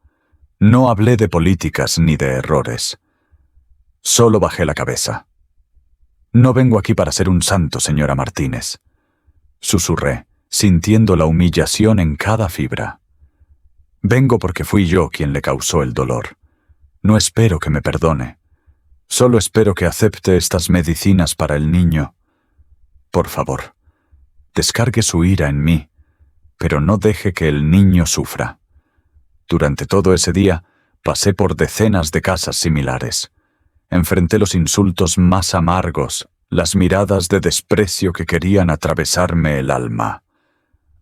No hablé de políticas ni de errores. Solo bajé la cabeza. «No vengo aquí para ser un santo, señora Martínez», susurré, sintiendo la humillación en cada fibra. «Vengo porque fui yo quien le causó el dolor. No espero que me perdone. Solo espero que acepte estas medicinas para el niño. Por favor, descargue su ira en mí, pero no deje que el niño sufra». Durante todo ese día, pasé por decenas de casas similares. Enfrenté los insultos más amargos, las miradas de desprecio que querían atravesarme el alma.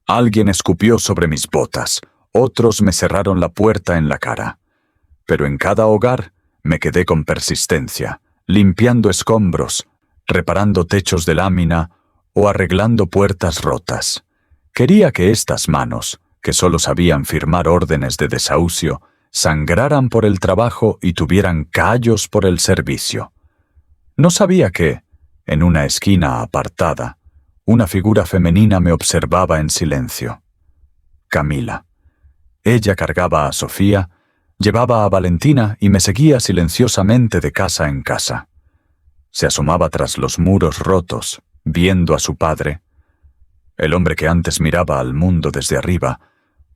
Alguien escupió sobre mis botas, otros me cerraron la puerta en la cara. Pero en cada hogar me quedé con persistencia, limpiando escombros, reparando techos de lámina o arreglando puertas rotas. Quería que estas manos, que solo sabían firmar órdenes de desahucio, sangraran por el trabajo y tuvieran callos por el servicio. No sabía que, en una esquina apartada, una figura femenina me observaba en silencio. Camila. Ella cargaba a Sofía, llevaba a Valentina y me seguía silenciosamente de casa en casa. Se asomaba tras los muros rotos, viendo a su padre. El hombre que antes miraba al mundo desde arriba,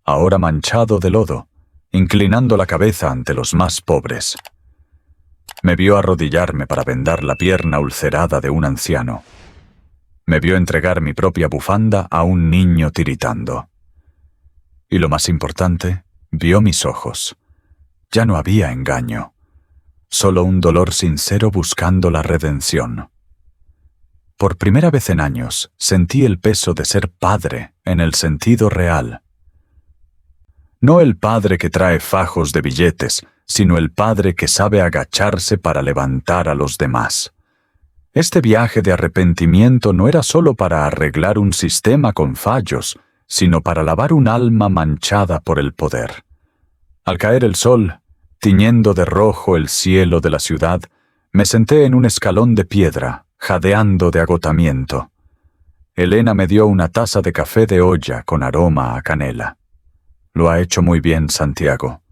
ahora manchado de lodo, inclinando la cabeza ante los más pobres. Me vio arrodillarme para vendar la pierna ulcerada de un anciano. Me vio entregar mi propia bufanda a un niño tiritando. Y lo más importante, vio mis ojos. Ya no había engaño, solo un dolor sincero buscando la redención. Por primera vez en años, sentí el peso de ser padre en el sentido real. No el padre que trae fajos de billetes, sino el padre que sabe agacharse para levantar a los demás. Este viaje de arrepentimiento no era solo para arreglar un sistema con fallos, sino para lavar un alma manchada por el poder. Al caer el sol, tiñendo de rojo el cielo de la ciudad, Me senté en un escalón de piedra, jadeando de agotamiento. Elena me dio una taza de café de olla con aroma a canela. «Lo ha hecho muy bien, Santiago»,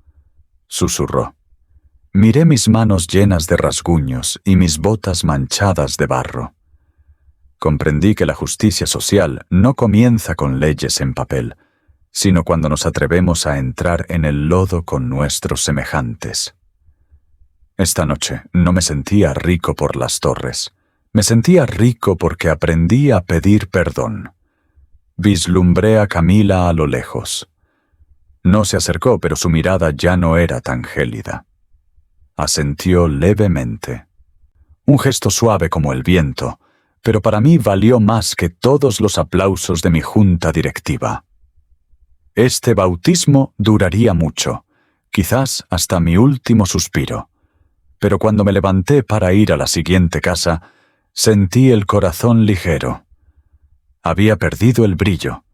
susurró. Miré mis manos llenas de rasguños y mis botas manchadas de barro. Comprendí que la justicia social no comienza con leyes en papel, sino cuando nos atrevemos a entrar en el lodo con nuestros semejantes. Esta noche no me sentía rico por las torres. Me sentía rico porque aprendí a pedir perdón. Vislumbré a Camila a lo lejos. No se acercó, pero su mirada ya no era tan gélida. Asintió levemente. Un gesto suave como el viento, pero para mí valió más que todos los aplausos de mi junta directiva. Este bautismo duraría mucho, quizás hasta mi último suspiro. Pero cuando me levanté para ir a la siguiente casa, sentí el corazón ligero. Había perdido el brillo,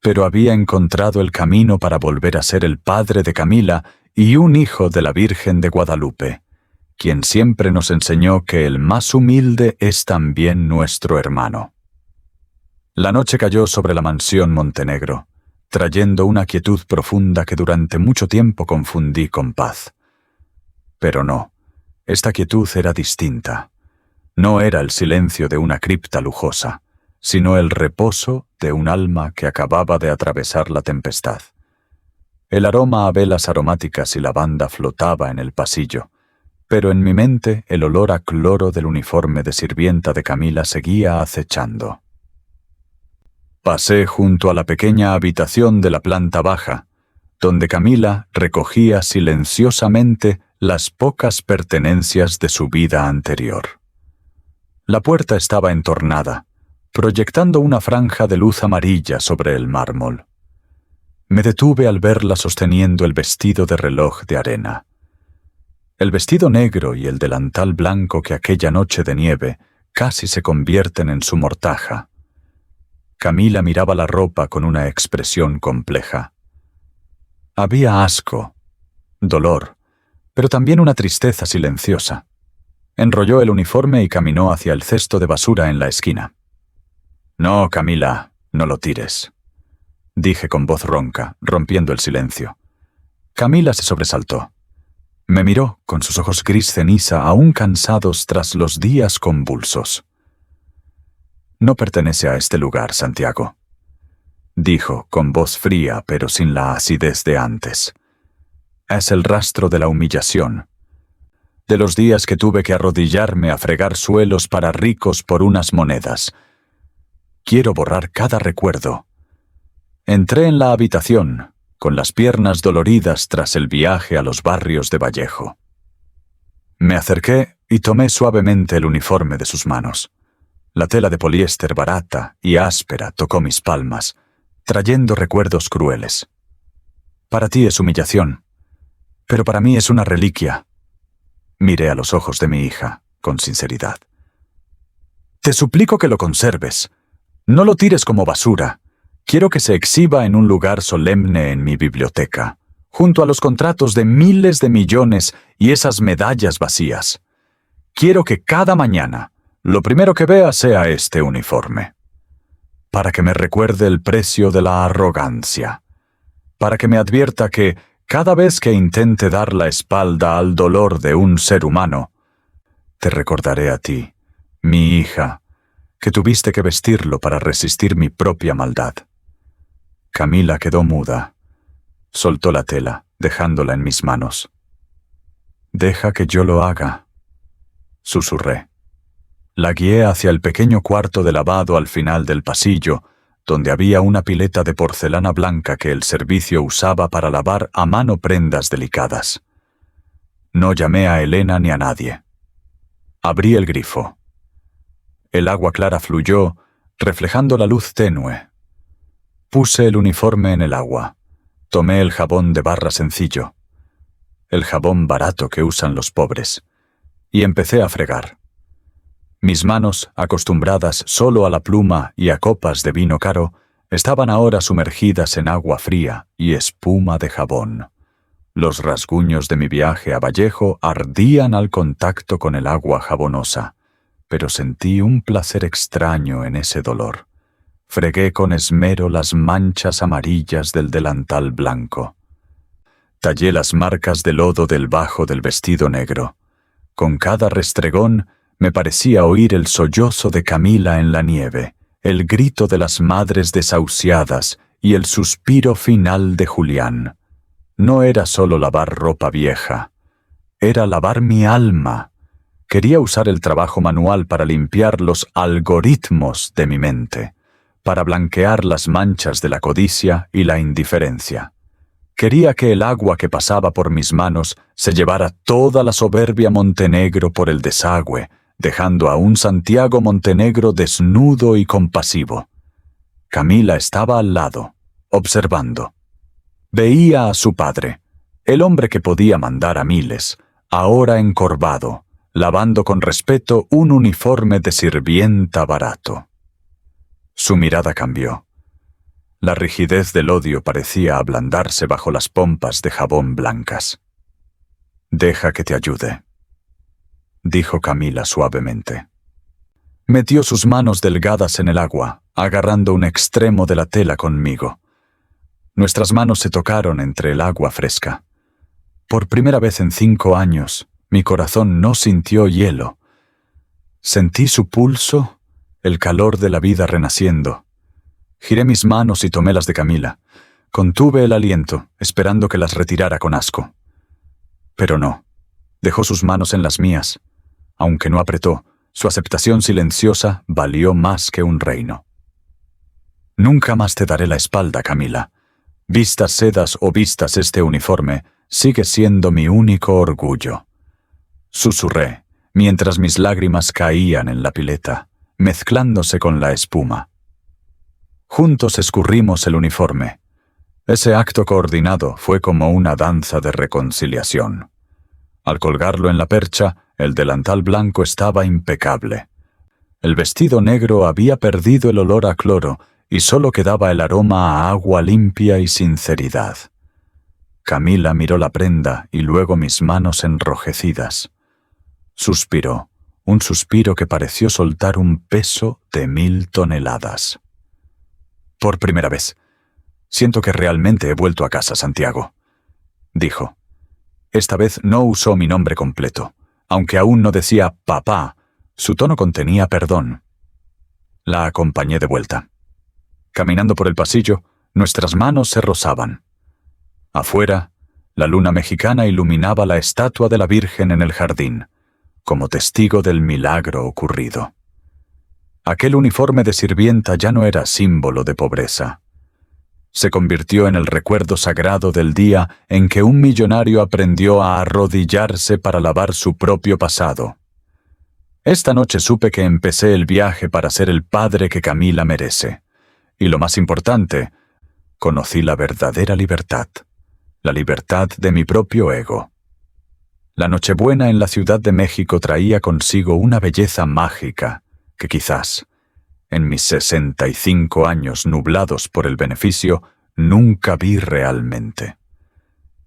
pero había encontrado el camino para volver a ser el padre de Camila y un hijo de la Virgen de Guadalupe, quien siempre nos enseñó que el más humilde es también nuestro hermano. La noche cayó sobre la mansión Montenegro, trayendo una quietud profunda que durante mucho tiempo confundí con paz. Pero no, esta quietud era distinta. No era el silencio de una cripta lujosa, sino el reposo de un alma que acababa de atravesar la tempestad. El aroma a velas aromáticas y lavanda flotaba en el pasillo, pero en mi mente el olor a cloro del uniforme de sirvienta de Camila seguía acechando. Pasé junto a la pequeña habitación de la planta baja, donde Camila recogía silenciosamente las pocas pertenencias de su vida anterior. La puerta estaba entornada, proyectando una franja de luz amarilla sobre el mármol. Me detuve al verla sosteniendo el vestido de reloj de arena. El vestido negro y el delantal blanco que aquella noche de nieve casi se convierten en su mortaja. Camila miraba la ropa con una expresión compleja. Había asco, dolor, pero también una tristeza silenciosa. Enrolló el uniforme y caminó hacia el cesto de basura en la esquina. «No, Camila, no lo tires», dije con voz ronca, rompiendo el silencio. Camila se sobresaltó. Me miró con sus ojos gris ceniza aún cansados tras los días convulsos. «No pertenece a este lugar, Santiago», dijo con voz fría pero sin la acidez de antes. «Es el rastro de la humillación, de los días que tuve que arrodillarme a fregar suelos para ricos por unas monedas. Quiero borrar cada recuerdo». Entré en la habitación, con las piernas doloridas tras el viaje a los barrios de Vallejo. Me acerqué y tomé suavemente el uniforme de sus manos. La tela de poliéster barata y áspera tocó mis palmas, trayendo recuerdos crueles. «Para ti es humillación, pero para mí es una reliquia». Miré a los ojos de mi hija, con sinceridad. «Te suplico que lo conserves. No lo tires como basura. Quiero que se exhiba en un lugar solemne en mi biblioteca, junto a los contratos de miles de millones y esas medallas vacías. Quiero que cada mañana lo primero que vea sea este uniforme. Para que me recuerde el precio de la arrogancia. Para que me advierta que, cada vez que intente dar la espalda al dolor de un ser humano, te recordaré a ti, mi hija, que tuviste que vestirlo para resistir mi propia maldad». Camila quedó muda. Soltó la tela, dejándola en mis manos. «Deja que yo lo haga», susurré. La guié hacia el pequeño cuarto de lavado al final del pasillo, donde había una pileta de porcelana blanca que el servicio usaba para lavar a mano prendas delicadas. No llamé a Elena ni a nadie. Abrí el grifo. El agua clara fluyó, reflejando la luz tenue. Puse el uniforme en el agua. Tomé el jabón de barra sencillo, el jabón barato que usan los pobres, y empecé a fregar. Mis manos, acostumbradas solo a la pluma y a copas de vino caro, estaban ahora sumergidas en agua fría y espuma de jabón. Los rasguños de mi viaje a Vallejo ardían al contacto con el agua jabonosa, pero sentí un placer extraño en ese dolor. Fregué con esmero las manchas amarillas del delantal blanco. Tallé las marcas de lodo del bajo del vestido negro. Con cada restregón me parecía oír el sollozo de Camila en la nieve, el grito de las madres desahuciadas y el suspiro final de Julián. No era solo lavar ropa vieja, era lavar mi alma. Quería usar el trabajo manual para limpiar los algoritmos de mi mente, para blanquear las manchas de la codicia y la indiferencia. Quería que el agua que pasaba por mis manos se llevara toda la soberbia Montenegro por el desagüe, dejando a un Santiago Montenegro desnudo y compasivo. Camila estaba al lado, observando. Veía a su padre, el hombre que podía mandar a miles, ahora encorvado, lavando con respeto un uniforme de sirvienta barato. Su mirada cambió. La rigidez del odio parecía ablandarse bajo las pompas de jabón blancas. «Deja que te ayude», dijo Camila suavemente. Metió sus manos delgadas en el agua, agarrando un extremo de la tela conmigo. Nuestras manos se tocaron entre el agua fresca. Por primera vez en 5 años, mi corazón no sintió hielo. Sentí su pulso, el calor de la vida renaciendo. Giré mis manos y tomé las de Camila. Contuve el aliento, esperando que las retirara con asco. Pero no. Dejó sus manos en las mías. Aunque no apretó, su aceptación silenciosa valió más que un reino. «Nunca más te daré la espalda, Camila. Vistas sedas o vistas este uniforme, sigue siendo mi único orgullo», susurré, mientras mis lágrimas caían en la pileta, mezclándose con la espuma. Juntos escurrimos el uniforme. Ese acto coordinado fue como una danza de reconciliación. Al colgarlo en la percha, el delantal blanco estaba impecable. El vestido negro había perdido el olor a cloro y solo quedaba el aroma a agua limpia y sinceridad. Camila miró la prenda y luego mis manos enrojecidas. Suspiró, un suspiro que pareció soltar un peso de 1000 toneladas. «Por primera vez. Siento que realmente he vuelto a casa, Santiago», dijo. Esta vez no usó mi nombre completo. Aunque aún no decía papá, su tono contenía perdón. La acompañé de vuelta. Caminando por el pasillo, nuestras manos se rozaban. Afuera, la luna mexicana iluminaba la estatua de la Virgen en el jardín, como testigo del milagro ocurrido. Aquel uniforme de sirvienta ya no era símbolo de pobreza. Se convirtió en el recuerdo sagrado del día en que un millonario aprendió a arrodillarse para lavar su propio pasado. Esta noche supe que empecé el viaje para ser el padre que Camila merece. Y lo más importante, conocí la verdadera libertad, la libertad de mi propio ego. La Nochebuena en la Ciudad de México traía consigo una belleza mágica que quizás, en mis 65 años nublados por el beneficio, nunca vi realmente.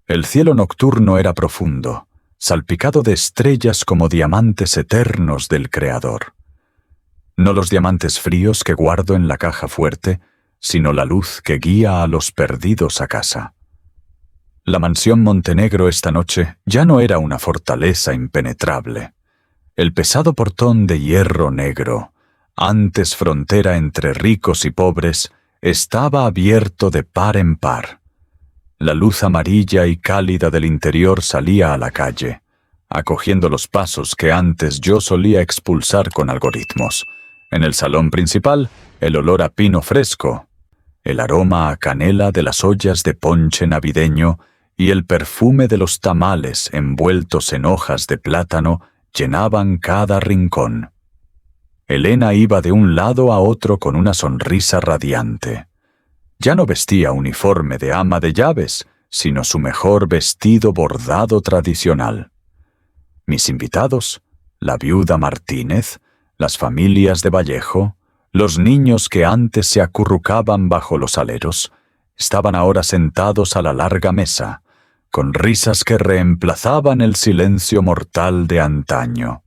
El cielo nocturno era profundo, salpicado de estrellas como diamantes eternos del Creador. No los diamantes fríos que guardo en la caja fuerte, sino la luz que guía a los perdidos a casa. La mansión Montenegro esta noche ya no era una fortaleza impenetrable. El pesado portón de hierro negro, antes frontera entre ricos y pobres, estaba abierto de par en par. La luz amarilla y cálida del interior salía a la calle, acogiendo los pasos que antes yo solía expulsar con algoritmos. En el salón principal, el olor a pino fresco, el aroma a canela de las ollas de ponche navideño y el perfume de los tamales envueltos en hojas de plátano llenaban cada rincón. Elena iba de un lado a otro con una sonrisa radiante. Ya no vestía uniforme de ama de llaves, sino su mejor vestido bordado tradicional. Mis invitados, la viuda Martínez, las familias de Vallejo, los niños que antes se acurrucaban bajo los aleros, estaban ahora sentados a la larga mesa, con risas que reemplazaban el silencio mortal de antaño.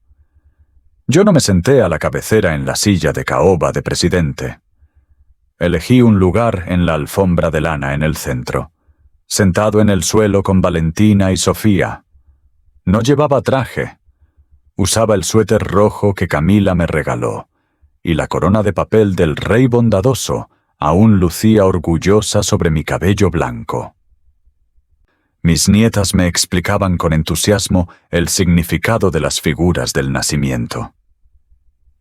Yo no me senté a la cabecera en la silla de caoba de presidente. Elegí un lugar en la alfombra de lana en el centro, sentado en el suelo con Valentina y Sofía. No llevaba traje. Usaba el suéter rojo que Camila me regaló, y la corona de papel del rey bondadoso aún lucía orgullosa sobre mi cabello blanco. Mis nietas me explicaban con entusiasmo el significado de las figuras del nacimiento.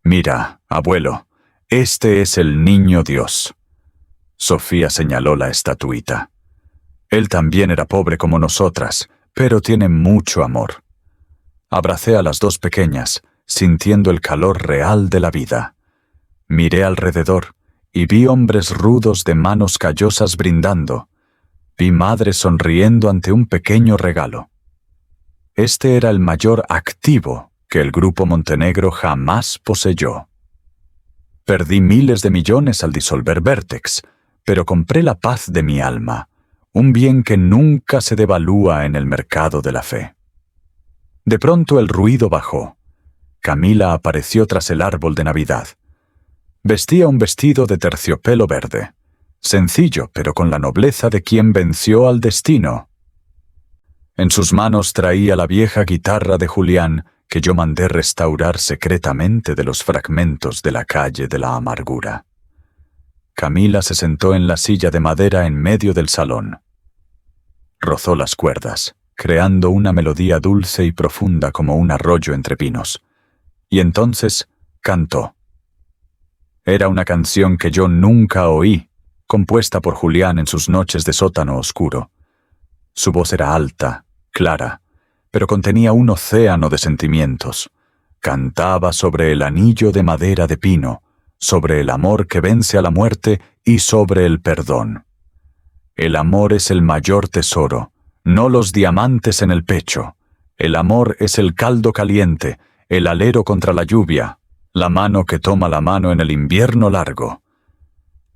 «Mira, abuelo, este es el niño Dios». Sofía señaló la estatuita. «Él también era pobre como nosotras, pero tiene mucho amor». Abracé a las dos pequeñas, sintiendo el calor real de la vida. Miré alrededor y vi hombres rudos de manos callosas brindando. Vi madres sonriendo ante un pequeño regalo. Este era el mayor activo que el Grupo Montenegro jamás poseyó. Perdí miles de millones al disolver Vertex, pero compré la paz de mi alma, un bien que nunca se devalúa en el mercado de la fe. De pronto el ruido bajó. Camila apareció tras el árbol de Navidad. Vestía un vestido de terciopelo verde, sencillo pero con la nobleza de quien venció al destino. En sus manos traía la vieja guitarra de Julián que yo mandé restaurar secretamente de los fragmentos de la calle de la amargura. Camila se sentó en la silla de madera en medio del salón. Rozó las cuerdas, creando una melodía dulce y profunda como un arroyo entre pinos. Y entonces cantó. Era una canción que yo nunca oí, compuesta por Julián en sus noches de sótano oscuro. Su voz era alta, clara, pero contenía un océano de sentimientos. Cantaba sobre el anillo de madera de pino, sobre el amor que vence a la muerte y sobre el perdón. El amor es el mayor tesoro, no los diamantes en el pecho. El amor es el caldo caliente, el alero contra la lluvia, la mano que toma la mano en el invierno largo.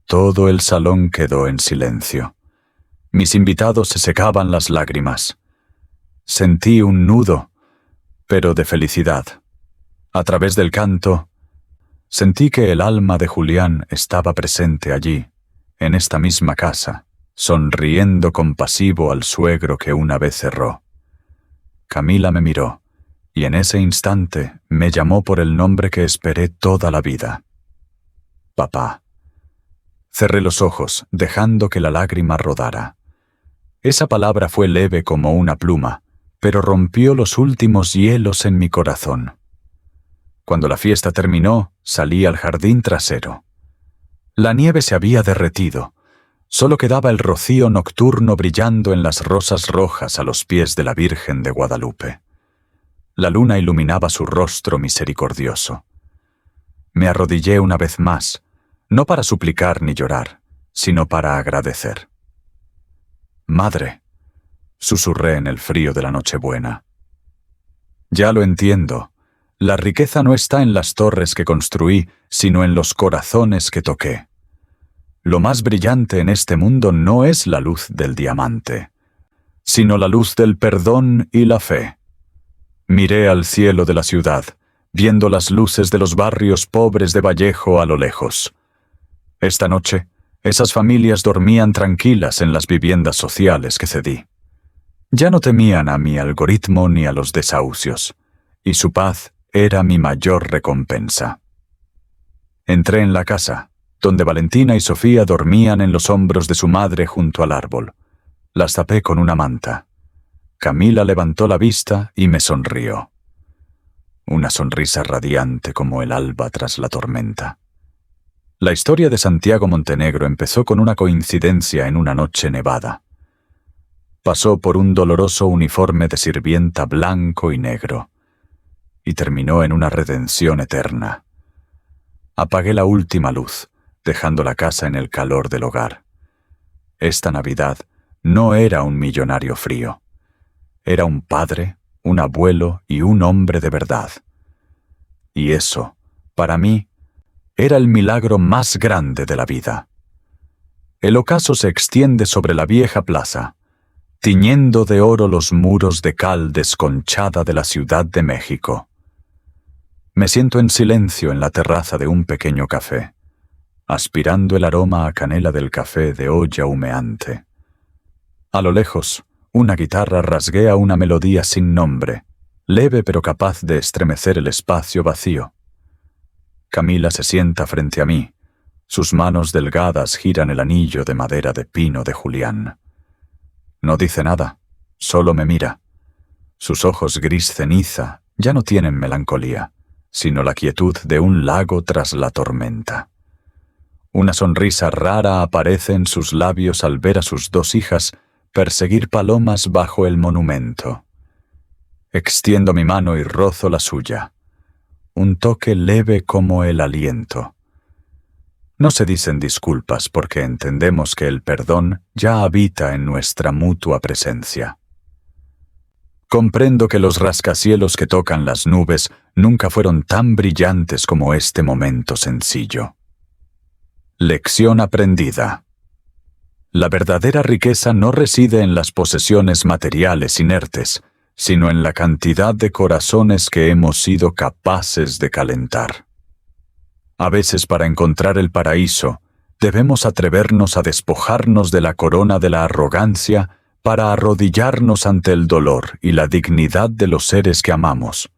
Todo el salón quedó en silencio. Mis invitados se secaban las lágrimas. Sentí un nudo, pero de felicidad. A través del canto, sentí que el alma de Julián estaba presente allí, en esta misma casa, sonriendo compasivo al suegro que una vez cerró. Camila me miró, y en ese instante me llamó por el nombre que esperé toda la vida. Papá. Cerré los ojos, dejando que la lágrima rodara. Esa palabra fue leve como una pluma, pero rompió los últimos hielos en mi corazón. Cuando la fiesta terminó, salí al jardín trasero. La nieve se había derretido. Solo quedaba el rocío nocturno brillando en las rosas rojas a los pies de la Virgen de Guadalupe. La luna iluminaba su rostro misericordioso. Me arrodillé una vez más, no para suplicar ni llorar, sino para agradecer. «Madre», susurré en el frío de la Nochebuena. «Ya lo entiendo. La riqueza no está en las torres que construí, sino en los corazones que toqué. Lo más brillante en este mundo no es la luz del diamante, sino la luz del perdón y la fe». Miré al cielo de la ciudad, viendo las luces de los barrios pobres de Vallejo a lo lejos. Esta noche, esas familias dormían tranquilas en las viviendas sociales que cedí. Ya no temían a mi algoritmo ni a los desahucios, y su paz era mi mayor recompensa. Entré en la casa, donde Valentina y Sofía dormían en los hombros de su madre junto al árbol. Las tapé con una manta. Camila levantó la vista y me sonrió. Una sonrisa radiante como el alba tras la tormenta. La historia de Santiago Montenegro empezó con una coincidencia en una noche nevada. Pasó por un doloroso uniforme de sirvienta blanco y negro, y terminó en una redención eterna. Apagué la última luz, dejando la casa en el calor del hogar. Esta Navidad no era un millonario frío. Era un padre, un abuelo y un hombre de verdad. Y eso, para mí, era el milagro más grande de la vida. El ocaso se extiende sobre la vieja plaza. tiñendo de oro los muros de cal desconchada de la Ciudad de México. Me siento en silencio en la terraza de un pequeño café, aspirando el aroma a canela del café de olla humeante. A lo lejos, una guitarra rasguea una melodía sin nombre, leve pero capaz de estremecer el espacio vacío. Camila se sienta frente a mí. Sus manos delgadas giran el anillo de madera de pino de Julián. No dice nada, solo me mira. Sus ojos gris ceniza ya no tienen melancolía, sino la quietud de un lago tras la tormenta. Una sonrisa rara aparece en sus labios al ver a sus dos hijas perseguir palomas bajo el monumento. Extiendo mi mano y rozo la suya. Un toque leve como el aliento. No se dicen disculpas porque entendemos que el perdón ya habita en nuestra mutua presencia. Comprendo que los rascacielos que tocan las nubes nunca fueron tan brillantes como este momento sencillo. Lección aprendida. La verdadera riqueza no reside en las posesiones materiales inertes, sino en la cantidad de corazones que hemos sido capaces de calentar. A veces, para encontrar el paraíso, debemos atrevernos a despojarnos de la corona de la arrogancia para arrodillarnos ante el dolor y la dignidad de los seres que amamos,